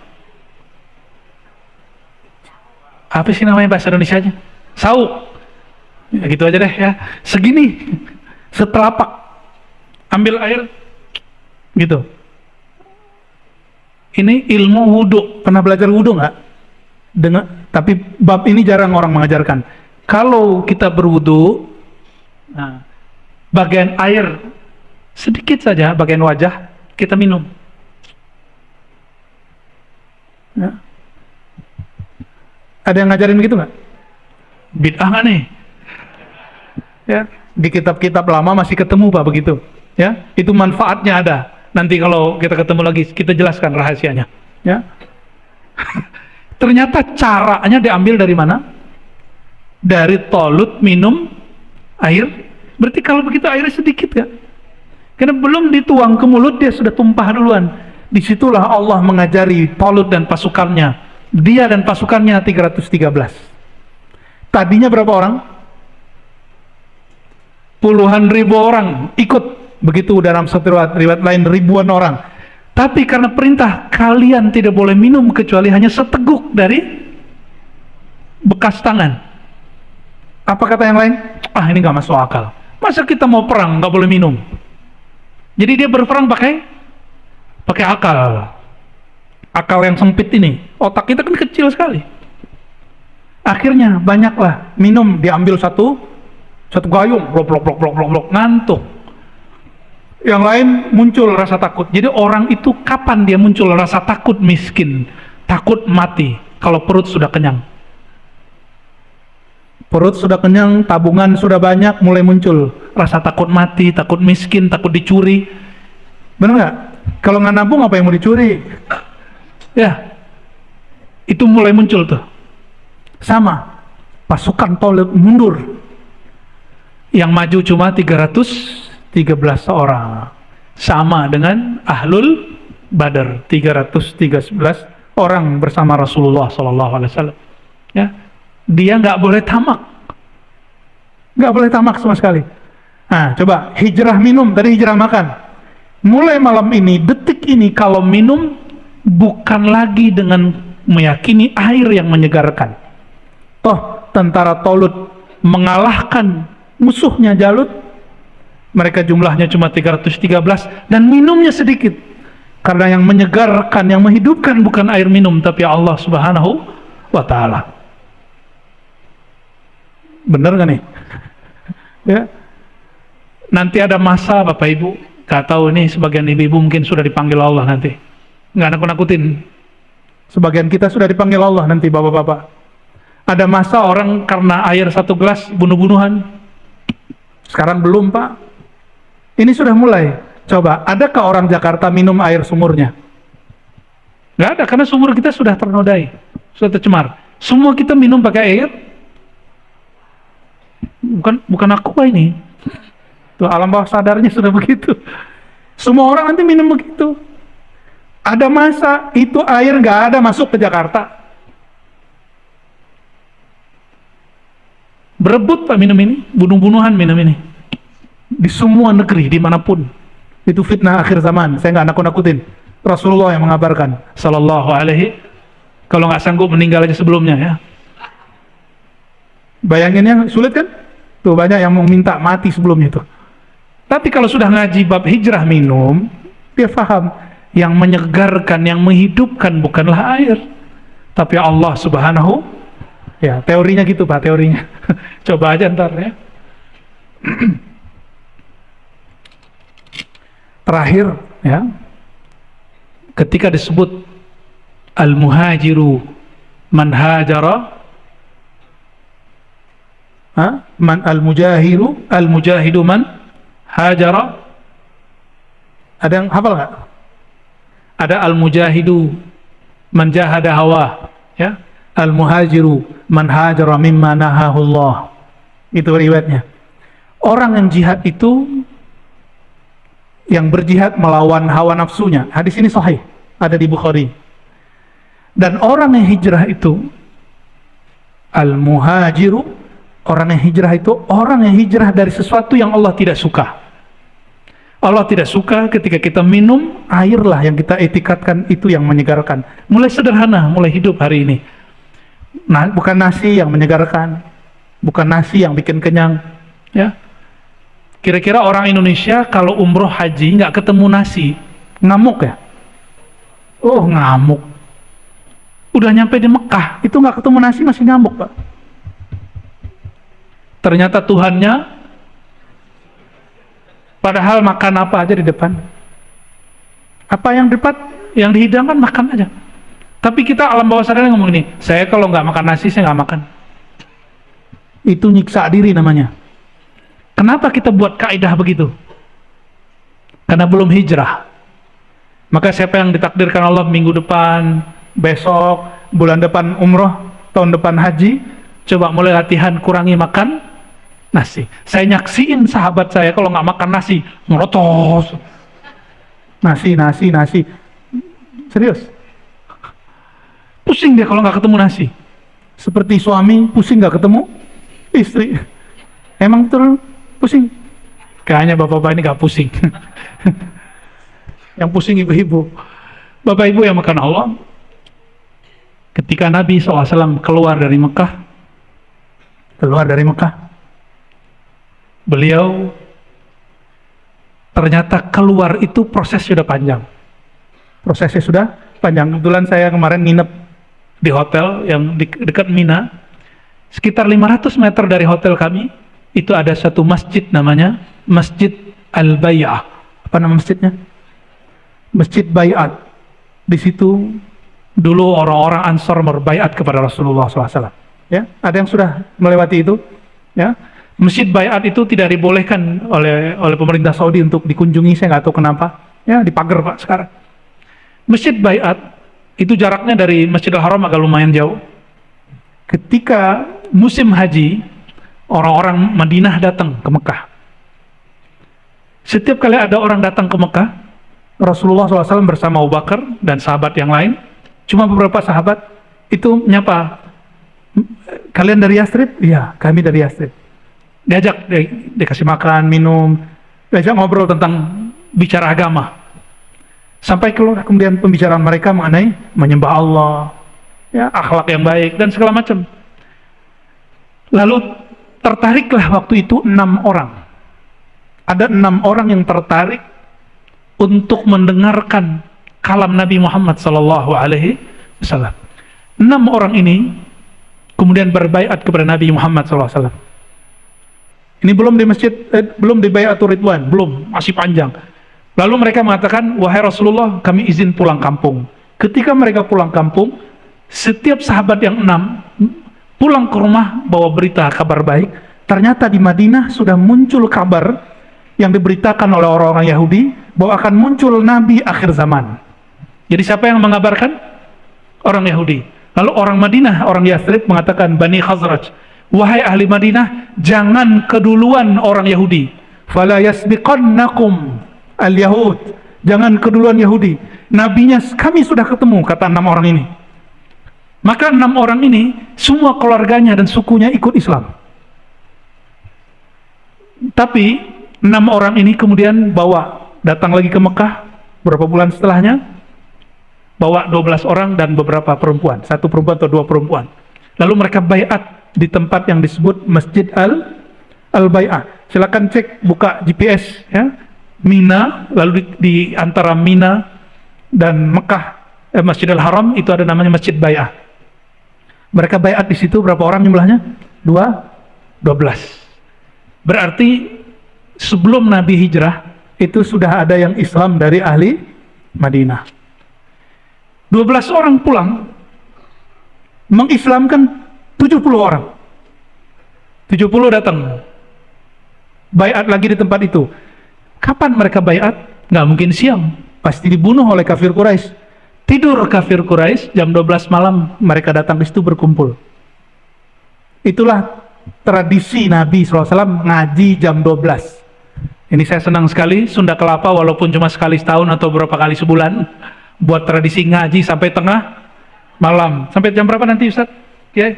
Apa sih namanya bahasa Indonesianya? Sauk. Ya, gitu aja deh ya. Segini, setelapak. Ambil air, gitu. Ini ilmu wudhu. Pernah belajar wudhu nggak? Tapi bab ini jarang orang mengajarkan. Kalau kita berwudhu, nah, bagian air sedikit saja, bagian wajah kita minum. Ya. Ada yang ngajarin begitu nggak? Bid'ah nggak nih? Ya, di kitab-kitab lama masih ketemu Pak begitu. Ya, itu manfaatnya ada. Nanti kalau kita ketemu lagi kita jelaskan rahasianya. Ya. Ternyata caranya diambil dari mana? Dari Tolut minum air. Berarti kalau begitu airnya sedikit ya. Karena belum dituang ke mulut dia sudah tumpah duluan. Disitulah Allah mengajari Tolut dan pasukannya. Dia dan pasukannya 313. Tadinya berapa orang? Puluhan ribu orang ikut. Begitu dalam satu riwayat lain ribuan orang. Tapi karena perintah kalian tidak boleh minum kecuali hanya seteguk dari bekas tangan. Apa kata yang lain? Ah, ini nggak masuk akal. Masa kita mau perang nggak boleh minum? Jadi dia berperang pakai akal. Akal yang sempit ini. Otak kita kan kecil sekali. Akhirnya banyaklah minum, diambil satu gayung, blok, ngantuk. Yang lain muncul rasa takut. Jadi orang itu kapan dia muncul rasa takut? Miskin, takut mati kalau perut sudah kenyang. Perut sudah kenyang, tabungan sudah banyak, mulai muncul rasa takut mati, takut miskin, takut dicuri. Benar nggak? Kalau nggak nabung apa yang mau dicuri? Ya, itu mulai muncul tuh. Sama, pasukan Tolut mundur. Yang maju cuma 313 orang. Sama dengan Ahlul Badar, 313 orang bersama Rasulullah SAW. Ya, dia nggak boleh tamak, nggak boleh tamak sama sekali. Nah, coba hijrah minum, tadi hijrah makan. Mulai malam ini, detik ini, kalau minum bukan lagi dengan meyakini air yang menyegarkan. Toh tentara Tolut mengalahkan musuhnya Jalut, mereka jumlahnya cuma 313 dan minumnya sedikit. Karena yang menyegarkan, yang menghidupkan bukan air minum tapi Allah Subhanahu wa Ta'ala. Bener gak nih? Ya. Nanti ada masa Bapak Ibu, gak tahu nih, sebagian ibu-ibu mungkin sudah dipanggil Allah nanti. Nggak nakut-nakutin. Sebagian kita sudah dipanggil Allah nanti Bapak-bapak. Ada masa orang karena air satu gelas bunuh-bunuhan. Sekarang belum Pak. Ini sudah mulai. Coba, adakah orang Jakarta minum air sumurnya? Nggak ada, karena sumur kita sudah ternodai, sudah tercemar. Semua kita minum pakai air. Bukan aqua ini. Tuh, alam bawah sadarnya sudah begitu. Semua orang nanti minum begitu. Ada masa itu air nggak ada masuk ke Jakarta. Berebut Pak minum ini, bunuh-bunuhan minum ini. Di semua negeri, dimanapun. Itu fitnah akhir zaman, saya nggak nakut-nakutin. Rasulullah yang mengabarkan, sallallahu alaihi, kalau nggak sanggup meninggal aja sebelumnya ya. Bayanginnya sulit kan? Tuh banyak yang mau minta mati sebelumnya tuh. Tapi kalau sudah ngaji bab hijrah minum, dia paham, yang menyegarkan, yang menghidupkan bukanlah air, tapi Allah Subhanahu. Ya, teorinya gitu Pak, teorinya. Coba aja ntar ya. Terakhir ya, ketika disebut al-muhajiru man hajara, man al-mujahidu man hajara. Ada yang hafal nggak? Ada al-mujahidu man jahada hawa, ya. Al-muhajiru man hajara mimma nahahullah. Itu riwayatnya. Orang yang jihad itu yang berjihad melawan hawa nafsunya. Hadis ini sahih, ada di Bukhari. Dan orang yang hijrah itu al-muhajiru, orang yang hijrah itu orang yang hijrah dari sesuatu yang Allah tidak suka. Allah tidak suka ketika kita minum air lah yang kita etikatkan itu yang menyegarkan. Mulai sederhana, mulai hidup hari ini. Nah, bukan nasi yang menyegarkan, bukan nasi yang bikin kenyang, ya. Kira-kira orang Indonesia kalau umroh haji nggak ketemu nasi, ngamuk ya? Oh, ngamuk. Udah nyampe di Mekah, itu nggak ketemu nasi masih ngamuk Pak. Ternyata Tuhannya, padahal makan apa aja di depan. Apa yang depan, yang dihidangkan makan aja. Tapi kita alam bawah sadar ngomong ini, saya kalau nggak makan nasi saya nggak makan. Itu nyiksa diri namanya. Kenapa kita buat kaidah begitu? Karena belum hijrah. Maka siapa yang ditakdirkan Allah minggu depan, besok, bulan depan umroh, tahun depan haji, coba mulai latihan kurangi makan nasi. Saya nyaksiin sahabat saya kalau nggak makan nasi, ngerotos. Nasi. Serius. Pusing dia kalau nggak ketemu nasi. Seperti suami pusing nggak ketemu istri. Emang betul pusing? Kayaknya bapak-bapak ini nggak pusing. Yang pusing ibu-ibu. Bapak ibu yang makan Allah. Ketika Nabi SAW keluar dari Mekah, beliau ternyata keluar itu prosesnya sudah panjang. Kebetulan saya kemarin nginep di hotel yang dekat Mina. Sekitar 500 meter dari hotel kami, itu ada satu masjid namanya Masjid Al-Bai'ah. Apa nama masjidnya? Masjid Bai'at. Di situ dulu orang-orang Ansor berbaiat kepada Rasulullah SAW. Ya, ada yang sudah melewati itu. Ya, Masjid Bai'at itu tidak dibolehkan oleh pemerintah Saudi untuk dikunjungi. Saya nggak tahu kenapa. Ya, dipagar Pak sekarang. Masjid Bai'at itu jaraknya dari Masjidil Haram agak lumayan jauh. Ketika musim haji, orang-orang Madinah datang ke Mekah. Setiap kali ada orang datang ke Mekah, Rasulullah SAW bersama Abu Bakar dan sahabat yang lain, cuma beberapa sahabat itu nyapa, kalian dari Yathrib? Iya, kami dari Yathrib. Diajak, dikasih makan, minum, diajak ngobrol tentang bicara agama. Sampai keluar kemudian pembicaraan mereka mengenai menyembah Allah, ya, akhlak yang baik dan segala macam. Lalu tertariklah waktu itu 6 orang. Ada 6 orang yang tertarik untuk mendengarkan kalam Nabi Muhammad SAW. 6 orang ini kemudian berbaiat kepada Nabi Muhammad SAW. Ini belum di masjid, belum di Baiatur Ridwan, belum, masih panjang. Lalu mereka mengatakan, wahai Rasulullah, kami izin pulang kampung. Ketika mereka pulang kampung, setiap sahabat yang 6 pulang ke rumah bawa berita kabar baik. Ternyata di Madinah sudah muncul kabar yang diberitakan oleh orang-orang Yahudi bahwa akan muncul Nabi akhir zaman. Jadi siapa yang mengabarkan? Orang Yahudi. Lalu orang Madinah, orang Yathrib mengatakan, Bani Khazraj, wahai ahli Madinah, jangan keduluan orang Yahudi. Fala yasbiqannakum al-Yahud. Jangan keduluan Yahudi. Nabinya kami sudah ketemu, kata 6 orang ini. Maka 6 orang ini, semua keluarganya dan sukunya ikut Islam. Tapi 6 orang ini kemudian datang lagi ke Mekah beberapa bulan setelahnya, bawa 12 orang dan beberapa perempuan, 1 perempuan atau 2 perempuan. Lalu mereka baiat di tempat yang disebut Masjid Al-Bai'ah. Silakan cek, buka GPS ya. Mina, lalu di antara Mina dan Mekah, Masjidil Haram itu ada namanya Masjid Bai'ah. Mereka baiat di situ berapa orang jumlahnya? 12. Berarti sebelum Nabi hijrah itu sudah ada yang Islam dari ahli Madinah. 12 orang pulang mengislamkan 70 orang. 70 datang baiat lagi di tempat itu. Kapan mereka baiat? Nggak mungkin siang, pasti dibunuh oleh kafir Quraisy. Tidur kafir Quraisy, jam 12 malam mereka datang di situ berkumpul. Itulah tradisi Nabi SAW ngaji jam 12. Ini saya senang sekali, Sunda Kelapa walaupun cuma sekali setahun atau beberapa kali sebulan, buat tradisi ngaji sampai tengah malam. Sampai jam berapa nanti Ustaz? Ya?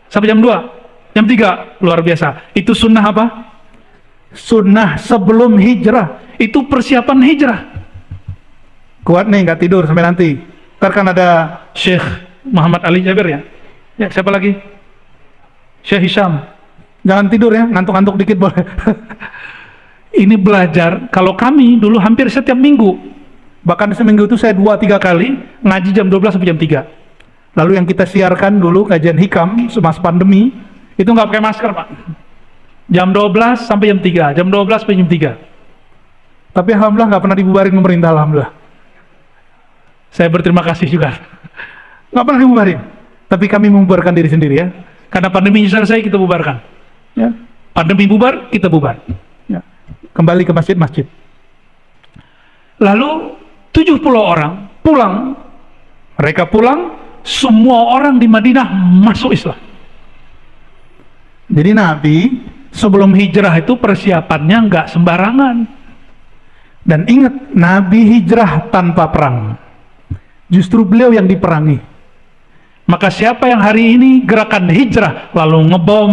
Sampai jam 2, jam 3, luar biasa. Itu sunnah apa? Sunnah sebelum hijrah. Itu persiapan hijrah. Kuat nih, nggak tidur sampai nanti. Ntar kan ada Syekh Muhammad Ali Jabir ya? Ya, siapa lagi? Syekh Hisham. Jangan tidur ya, ngantuk-ngantuk dikit boleh. Ini belajar, kalau kami dulu hampir setiap minggu, bahkan seminggu itu saya 2-3 kali ngaji jam 12 sampai jam 3. Lalu yang kita siarkan dulu kajian hikam semasa pandemi, itu nggak pakai masker Pak. Jam 12 sampai jam 3, jam 12 sampai jam 3. Tapi alhamdulillah nggak pernah dibubarin pemerintah, alhamdulillah. Saya berterima kasih juga. Nggak pernah dibubarin. Tapi kami membubarkan diri sendiri ya. Karena pandemi selesai kita bubarkan. Ya. Pandemi bubar, kita bubar. Ya. Kembali ke masjid-masjid. Lalu 70 orang pulang. Mereka pulang, semua orang di Madinah masuk Islam. Jadi Nabi sebelum hijrah itu persiapannya nggak sembarangan. Dan ingat, Nabi hijrah tanpa perang. Justru beliau yang diperangi. Maka siapa yang hari ini gerakan hijrah lalu ngebom,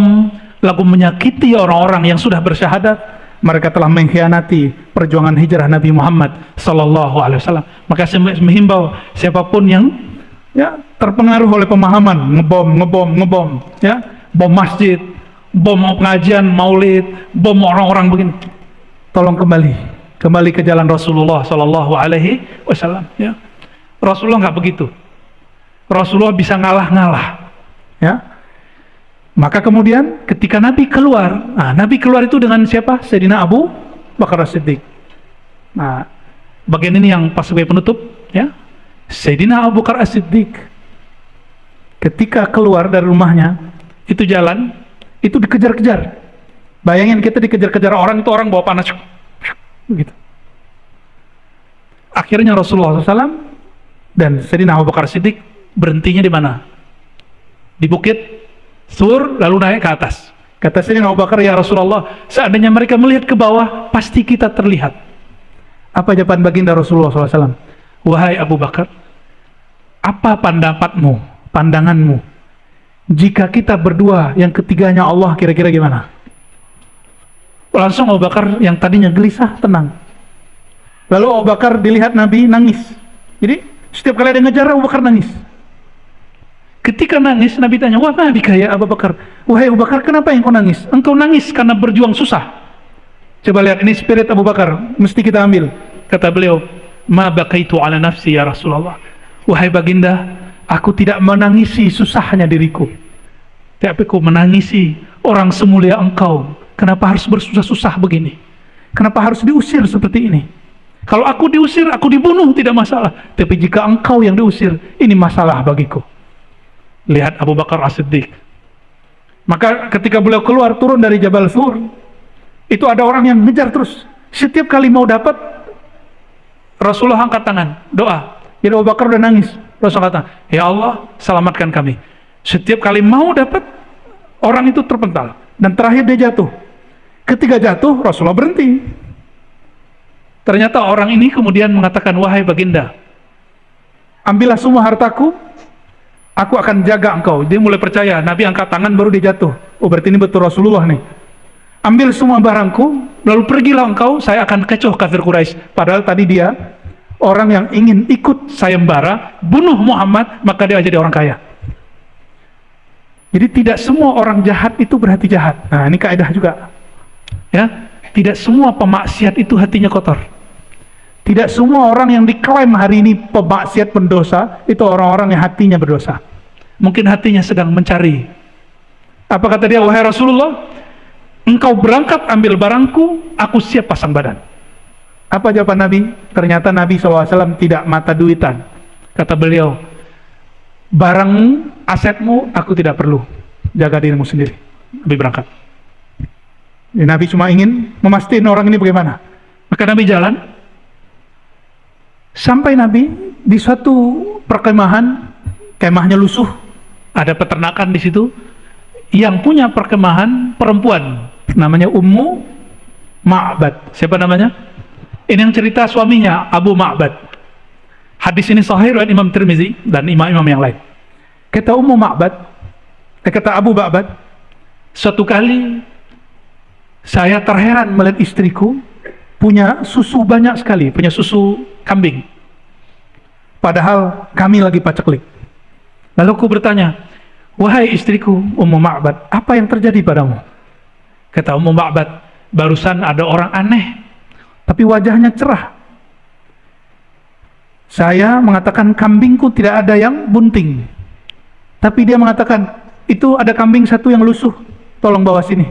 lalu menyakiti orang-orang yang sudah bersyahadat, mereka telah mengkhianati perjuangan hijrah Nabi Muhammad sallallahu alaihi wasallam. Maka saya menghimbau siapapun yang ya terpengaruh oleh pemahaman ngebom, ya, bom masjid, bom pengajian maulid, bom orang-orang begini, tolong kembali ke jalan Rasulullah sallallahu alaihi wasallam. Ya, Rasulullah nggak begitu. Rasulullah bisa ngalah-ngalah. Ya. Maka kemudian ketika Nabi keluar, Nabi keluar itu dengan siapa? Sayyidina Abu Bakar As-Siddiq. Nah, bagian ini yang pas sebagai penutup, ya. Sayyidina Abu Bakar As-Siddiq ketika keluar dari rumahnya, itu jalan, itu dikejar-kejar. Bayangin kita dikejar-kejar orang, itu orang bawa panas, begitu. Akhirnya Rasulullah SAW dan Sayyidina Abu Bakar As-Siddiq berhentinya di mana? Di bukit Sur, lalu naik ke atas. Kata Sayyidina Abu Bakar, ya Rasulullah, seandainya mereka melihat ke bawah, pasti kita terlihat. Apa jawaban baginda Rasulullah SAW? Wahai Abu Bakar, apa pandanganmu, jika kita berdua, yang ketiganya Allah, kira-kira gimana? Langsung Abu Bakar yang tadinya gelisah, tenang. Lalu Abu Bakar dilihat Nabi nangis. Jadi setiap kali ada ngejar, Abu Bakar nangis. Ketika nangis, Nabi tanya, wah Nabi kaya Abu Bakar, wahai Abu Bakar, kenapa engkau nangis? Engkau nangis karena berjuang susah. Coba lihat, ini spirit Abu Bakar, mesti kita ambil. Kata beliau, ma baqaitu ala nafsi ya Rasulullah. Wahai baginda, aku tidak menangisi susahnya diriku, tapi aku menangisi orang semulia engkau. Kenapa harus bersusah-susah begini? Kenapa harus diusir seperti ini? Kalau aku diusir, aku dibunuh, tidak masalah. Tapi jika engkau yang diusir, ini masalah bagiku. Lihat Abu Bakar As-Siddiq. Maka ketika beliau keluar, turun dari Jabal Sur, itu ada orang yang ngejar terus. Setiap kali mau dapat, Rasulullah angkat tangan, doa. Jadi Abu Bakar udah nangis. Rasulullah kata, ya Allah, selamatkan kami. Setiap kali mau dapat, orang itu terpental. Dan terakhir dia jatuh. Ketika jatuh, Rasulullah berhenti. Ternyata orang ini kemudian mengatakan, wahai baginda, ambillah semua hartaku, aku akan jaga engkau. Dia mulai percaya. Nabi angkat tangan, baru dia jatuh. Oh, berarti ini betul Rasulullah nih. Ambil semua barangku, lalu pergilah engkau, saya akan kecoh kafir Quraisy. Padahal tadi dia orang yang ingin ikut sayembara, bunuh Muhammad, maka dia jadi orang kaya. Jadi tidak semua orang jahat itu berarti jahat. Nah, ini kaidah juga. Ya, tidak semua pemaksiat itu hatinya kotor. Tidak semua orang yang diklaim hari ini pemaksiat pendosa itu orang-orang yang hatinya berdosa. Mungkin hatinya sedang mencari. Apa kata dia? Wahai Rasulullah, engkau berangkat ambil barangku, aku siap pasang badan. Apa jawaban Nabi? Ternyata Nabi SAW tidak mata duitan. Kata beliau, barangmu, asetmu, aku tidak perlu. Jaga dirimu sendiri. Nabi berangkat. Jadi Nabi cuma ingin memastikan orang ini bagaimana. Maka Nabi jalan. Sampai Nabi di suatu perkemahan, kemahnya lusuh, ada peternakan di situ. Yang punya perkemahan perempuan, namanya Ummu Ma'bad. Siapa namanya? Ini yang cerita suaminya, Abu Ma'bad. Hadis ini sahih riwayat Imam Tirmizi dan imam-imam yang lain. Kata Ummu Ma'bad, kata Abu Ma'bad, suatu kali saya terheran melihat istriku punya susu banyak sekali, punya susu kambing. Padahal kami lagi paceklik. Lalu aku bertanya, wahai istriku Ummu Ma'bad, apa yang terjadi padamu? Kata Ummu Ma'bad, barusan ada orang aneh, tapi wajahnya cerah. Saya mengatakan kambingku tidak ada yang bunting, tapi dia mengatakan itu ada kambing satu yang lusuh, tolong bawa sini.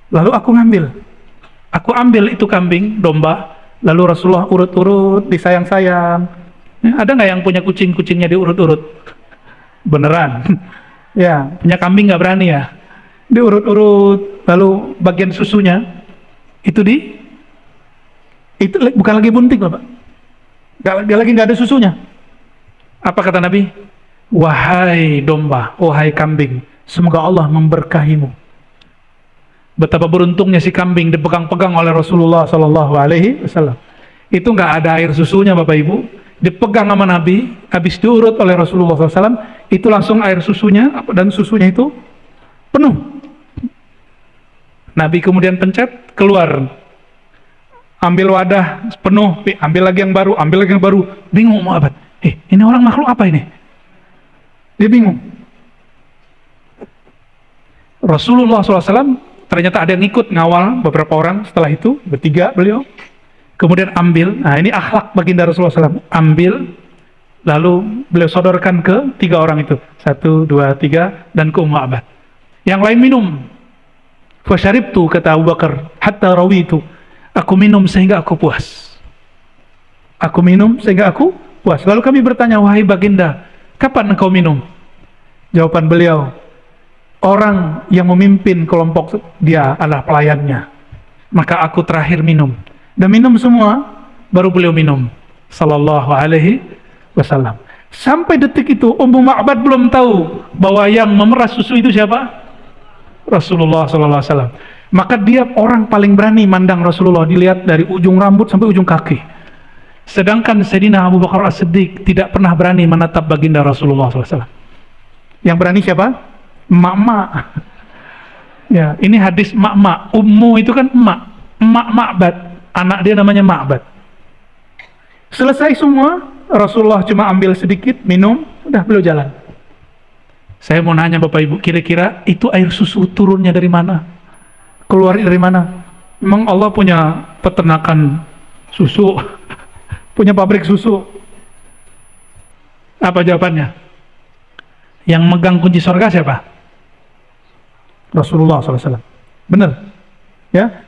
Lalu aku ambil itu kambing domba, lalu Rasulullah urut-urut, disayang-sayang. Ya, ada nggak yang punya kucing-kucingnya diurut-urut? Beneran. Ya, punya kambing nggak berani ya. Diurut-urut, lalu bagian susunya itu bukan lagi bunting Bapak. Nggak ada susunya. Apa kata Nabi? Wahai domba, wahai kambing, semoga Allah memberkahimu. Betapa beruntungnya si kambing dipegang-pegang oleh Rasulullah Sallallahu Alaihi Wasallam. Itu nggak ada air susunya Bapak Ibu, dipegang sama Nabi, habis diurut oleh Rasulullah SAW, itu langsung air susunya, dan susunya itu penuh. Nabi kemudian pencet, keluar, ambil wadah penuh, ambil lagi yang baru, bingung mau apa? Ini orang makhluk apa ini? Dia bingung. Rasulullah SAW ternyata ada yang ikut ngawal beberapa orang. Setelah itu bertiga beliau kemudian ambil. Nah, ini akhlak baginda Rasulullah SAW. Ambil, lalu beliau sodorkan ke 3 orang itu, 1, 2, 3, dan ke Ummu Abad. Yang lain minum. Fasyaribtu, kata Abu Bakar, hatta rawitu, aku minum sehingga aku puas. Aku minum sehingga aku puas. Lalu kami bertanya, wahai baginda, kapan engkau minum? Jawaban beliau, orang yang memimpin kelompok dia adalah pelayannya, maka aku terakhir minum. Dan minum semua, baru beliau minum. Sallallahu Alaihi Wasallam. Sampai detik itu Ummu Ma'bad belum tahu bahwa yang memeras susu itu siapa? Rasulullah Sallallahu Alaihi Wasallam. Maka dia orang paling berani mandang Rasulullah, dilihat dari ujung rambut sampai ujung kaki. Sedangkan Sayyidina Abu Bakar As-Siddiq tidak pernah berani menatap baginda Rasulullah SAW. Yang berani siapa? Emak-emak. Ya, ini hadis emak-emak. Ummu itu kan emak, emak Ma'bad. Anak dia namanya Ma'bad. Selesai semua, Rasulullah cuma ambil sedikit, minum, udah beliau jalan. Saya mau nanya Bapak Ibu, kira-kira itu air susu turunnya dari mana? Keluar dari mana? Memang Allah punya peternakan susu, punya pabrik susu? Apa jawabannya? Yang megang kunci surga siapa? Rasulullah SAW. Benar? Ya.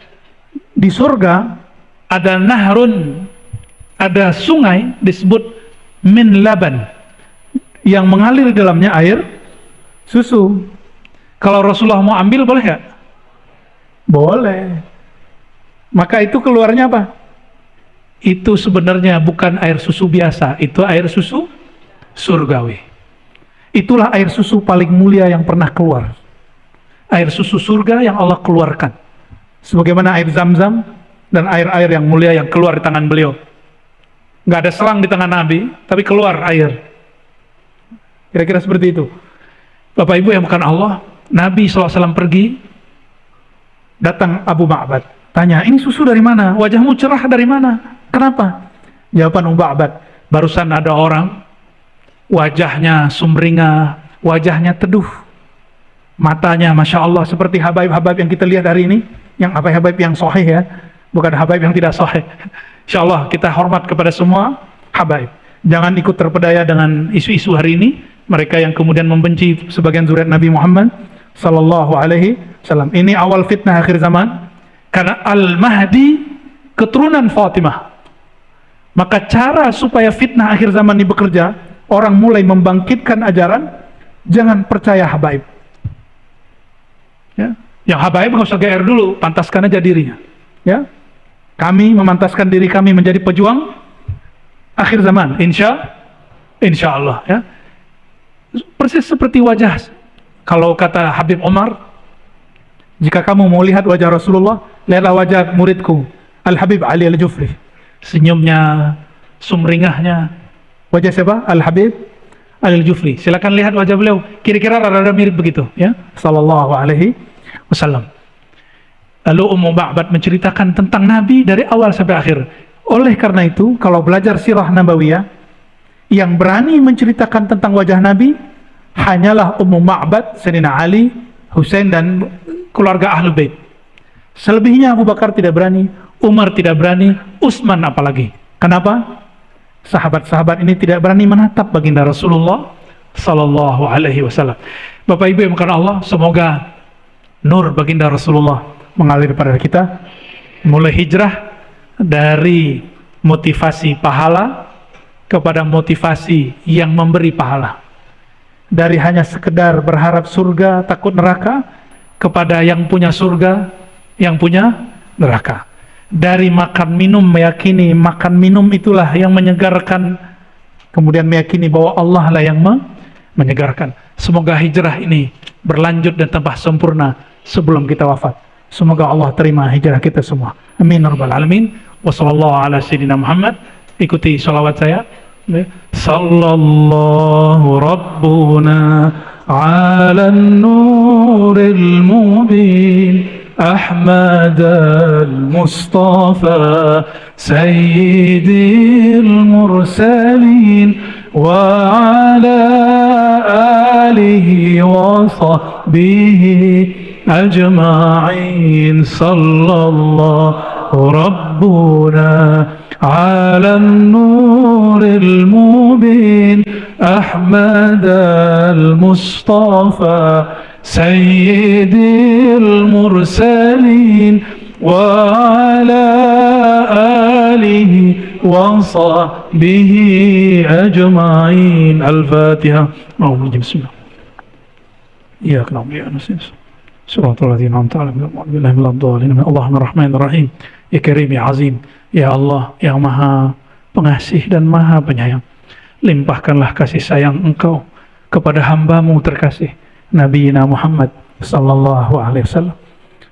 Di surga ada nahrun, ada sungai disebut min laban, yang mengalir di dalamnya air susu. Kalau Rasulullah mau ambil, boleh nggak? Boleh. Maka itu keluarnya apa? Itu sebenarnya bukan air susu biasa, itu air susu surgawi. Itulah air susu paling mulia yang pernah keluar. Air susu surga yang Allah keluarkan. Sebagaimana air Zam-Zam dan air-air yang mulia yang keluar di tangan beliau. Nggak ada selang di tangan Nabi, tapi keluar air. Kira-kira seperti itu. Bapak Ibu yang bukan Allah, Nabi SAW pergi, datang Abu Ma'bad, tanya, ini susu dari mana? Wajahmu cerah dari mana? Kenapa? Jawaban Abu Ma'bad, barusan ada orang, wajahnya sumringah, wajahnya teduh, matanya Masya Allah seperti habaib-habaib yang kita lihat hari ini, yang habaib yang sahih ya, bukan habaib yang tidak sahih. Insya Allah kita hormat kepada semua habaib. Jangan ikut terpedaya dengan isu-isu hari ini, mereka yang kemudian membenci sebagian zuriat Nabi Muhammad Sallallahu Alaihi Wasallam. Ini awal fitnah akhir zaman, karena Al-Mahdi keturunan Fatimah. Maka cara supaya fitnah akhir zaman ini bekerja, orang mulai membangkitkan ajaran, jangan percaya habaib. Ya, yang habaib nggak usah GR dulu, pantaskan aja dirinya. Ya, kami memantaskan diri kami menjadi pejuang akhir zaman, insya Allah. Ya, persis seperti wajah. Kalau kata Habib Omar, jika kamu mau lihat wajah Rasulullah, lihatlah wajah muridku Al-Habib Ali Al-Jufri. Senyumnya, sumringahnya. Wajah siapa? Al-Habib Ali Al-Jufri. Silakan lihat wajah beliau. Kira-kira rada-rada mirip begitu, ya. Sallallahu Alaihi Wasallam. Lalu Ummu Ma'bad menceritakan tentang Nabi dari awal sampai akhir. Oleh karena itu, kalau belajar sirah nabawiyah, yang berani menceritakan tentang wajah Nabi hanyalah Ummu Ma'bad, Sayyidina Ali, Husain, dan keluarga Ahlul Bait. Selebihnya Abu Bakar tidak berani, Umar tidak berani, Utsman apalagi. Kenapa? Sahabat-sahabat ini tidak berani menatap baginda Rasulullah Sallallahu Alaihi Wasallam. Bapak Ibu yang bukan Allah, semoga nur baginda Rasulullah mengalir pada kita, mulai hijrah dari motivasi pahala kepada motivasi yang memberi pahala. dari hanya sekedar berharap surga, takut neraka, kepada yang punya surga, yang punya neraka. Dari makan minum meyakini makan minum itulah yang menyegarkan, kemudian meyakini bahwa Allah lah yang menyegarkan. Semoga hijrah ini berlanjut dan tambah sempurna sebelum kita wafat. Semoga Allah terima hijrah kita semua. Amin ya rabbal alamin. Wassallallahu ala sayyidina Muhammad. Ikuti salawat saya. Sallallahu rabbuna ala nuril mubin أحمد المصطفى سيد المرسلين وعلى آله وصحبه أجمعين صلى الله ربنا على النور المبين أحمد المصطفى سيد المرسلين وعلى آله وصحبه أجمعين. الفاتحة. بسم الله. إياك نعبد وإياك نستعين صراط الذين أنعمت عليهم غير المغضوب عليهم اللهم الرحمن الرحيم. Ya Karim, ya Azim, ya Allah yang Maha Pengasih dan Maha Penyayang, limpahkanlah kasih sayang Engkau kepada hamba-Mu terkasih Nabi Muhammad sallallahu alaihi wasallam.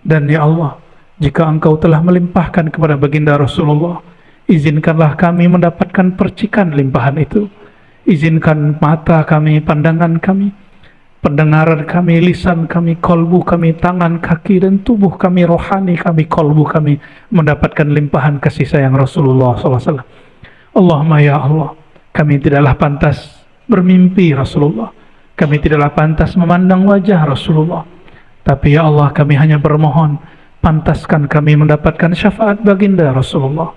Dan ya Allah, jika Engkau telah melimpahkan kepada baginda Rasulullah, izinkanlah kami mendapatkan percikan limpahan itu. Izinkan mata kami, pandangan kami, pendengaran kami, lisan kami, kolbu kami, tangan, kaki, dan tubuh kami, rohani kami, kolbu kami, mendapatkan limpahan kasih sayang Rasulullah sallallahu alaihi wasallam. Allahumma ya Allah, kami tidaklah pantas bermimpi Rasulullah, kami tidaklah pantas memandang wajah Rasulullah, tapi ya Allah, kami hanya bermohon, pantaskan kami mendapatkan syafaat baginda Rasulullah.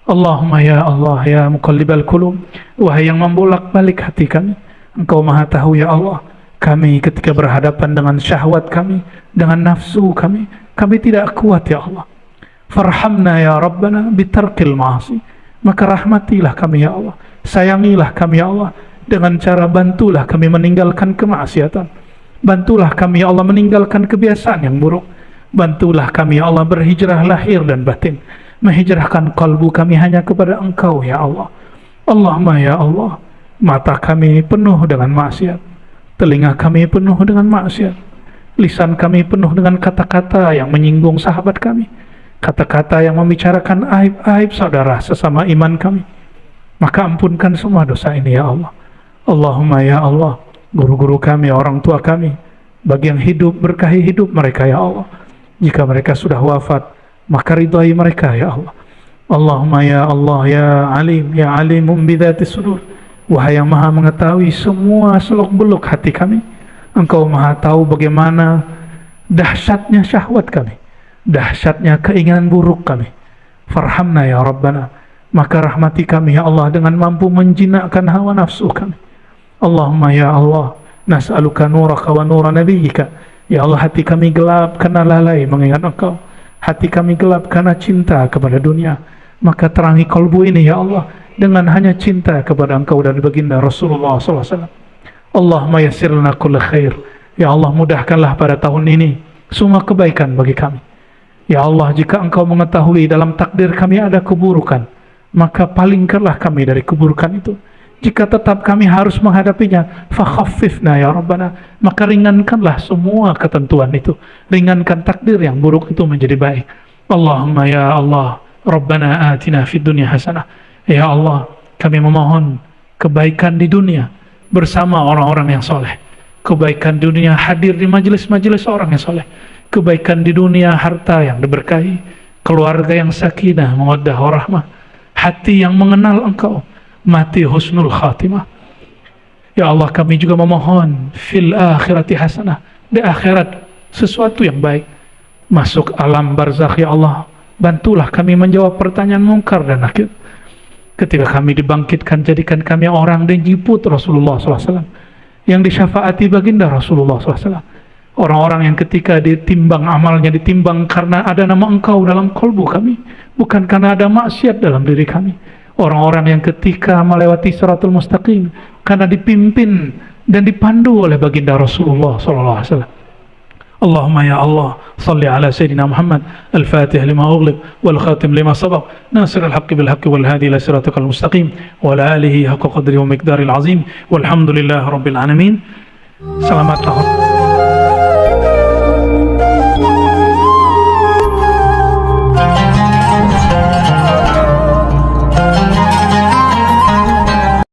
Allahumma ya Allah, ya muqallibal qulub, wahai yang membolak-balik hati kami, Engkau Maha tahu ya Allah, kami ketika berhadapan dengan syahwat kami, dengan nafsu kami tidak kuat ya Allah. Farhamna ya Rabbana bitarqil ma'asi, maka rahmatilah kami ya Allah, sayangilah kami ya Allah, dengan cara bantulah kami meninggalkan kemaksiatan, bantulah kami ya Allah meninggalkan kebiasaan yang buruk, bantulah kami ya Allah berhijrah lahir dan batin, menghijrahkan kalbu kami hanya kepada Engkau ya Allah. Allahumma ya Allah, mata kami penuh dengan maksiat, telinga kami penuh dengan maksiat, lisan kami penuh dengan kata-kata yang menyinggung sahabat kami, kata-kata yang membicarakan aib-aib saudara sesama iman kami, maka ampunkan semua dosa ini ya Allah. Allahumma ya Allah, guru-guru kami, orang tua kami, bagi yang hidup, berkahi hidup mereka ya Allah. Jika mereka sudah wafat, maka ridhai mereka ya Allah. Allahumma ya Allah, ya alim, ya alimum bidzatis sudur, wahai yang Maha mengetahui semua seluk-beluk hati kami, Engkau Maha tahu bagaimana dahsyatnya syahwat kami, dahsyatnya keinginan buruk kami. Farhamna ya Rabbana, maka rahmati kami ya Allah dengan mampu menjinakkan hawa nafsu kami. Allahumma ya Allah, nas'aluka nuraka wa nura nabiyyika, ya Allah, hati kami gelap karena lalai mengingat Engkau, hati kami gelap karena cinta kepada dunia, maka terangi kalbu ini ya Allah dengan hanya cinta kepada Engkau dan baginda Rasulullah SAW. Allahumma yassir lana kulla khair, ya Allah, mudahkanlah pada tahun ini semua kebaikan bagi kami. Ya Allah, jika Engkau mengetahui dalam takdir kami ada keburukan, maka palingkanlah kami dari keburukan itu. Jika tetap kami harus menghadapinya, fakhaffifna ya Rabbana, maka ringankanlah semua ketentuan itu, ringankan takdir yang buruk itu menjadi baik. Allahumma ya Allah, Rabbana atina fid dunya hasanah, ya Allah, kami memohon kebaikan di dunia bersama orang-orang yang soleh, kebaikan di dunia hadir di majelis-majelis orang yang soleh, kebaikan di dunia harta yang diberkahi, keluarga yang sakinah mawaddah warahmah, hati yang mengenal Engkau, mati husnul khatimah. Ya Allah, kami juga memohon fil akhirati hasanah, di akhirat sesuatu yang baik, masuk alam barzakh ya Allah, bantulah kami menjawab pertanyaan mungkar dan nakir. Ketika kami dibangkitkan, jadikan kami orang dan jiput Rasulullah SAW, yang disyafaati baginda Rasulullah SAW, orang-orang yang ketika ditimbang amalnya, ditimbang karena ada nama Engkau dalam kalbu kami, bukan karena ada maksiat dalam diri kami. Orang-orang yang ketika melewati siratul mustaqim karena dipimpin dan dipandu oleh baginda Rasulullah SAW. Allahumma ya Allah salli ala Sayyidina Muhammad al-Fatih lima ughliq wal khatim lima sabaq nasir al-haqqi bil haqqi wal hadi ila siratikal mustaqim wa ala alihi haqqa qadri wa miqdaril azim walhamdulillahi rabbil alamin. Selamat tahun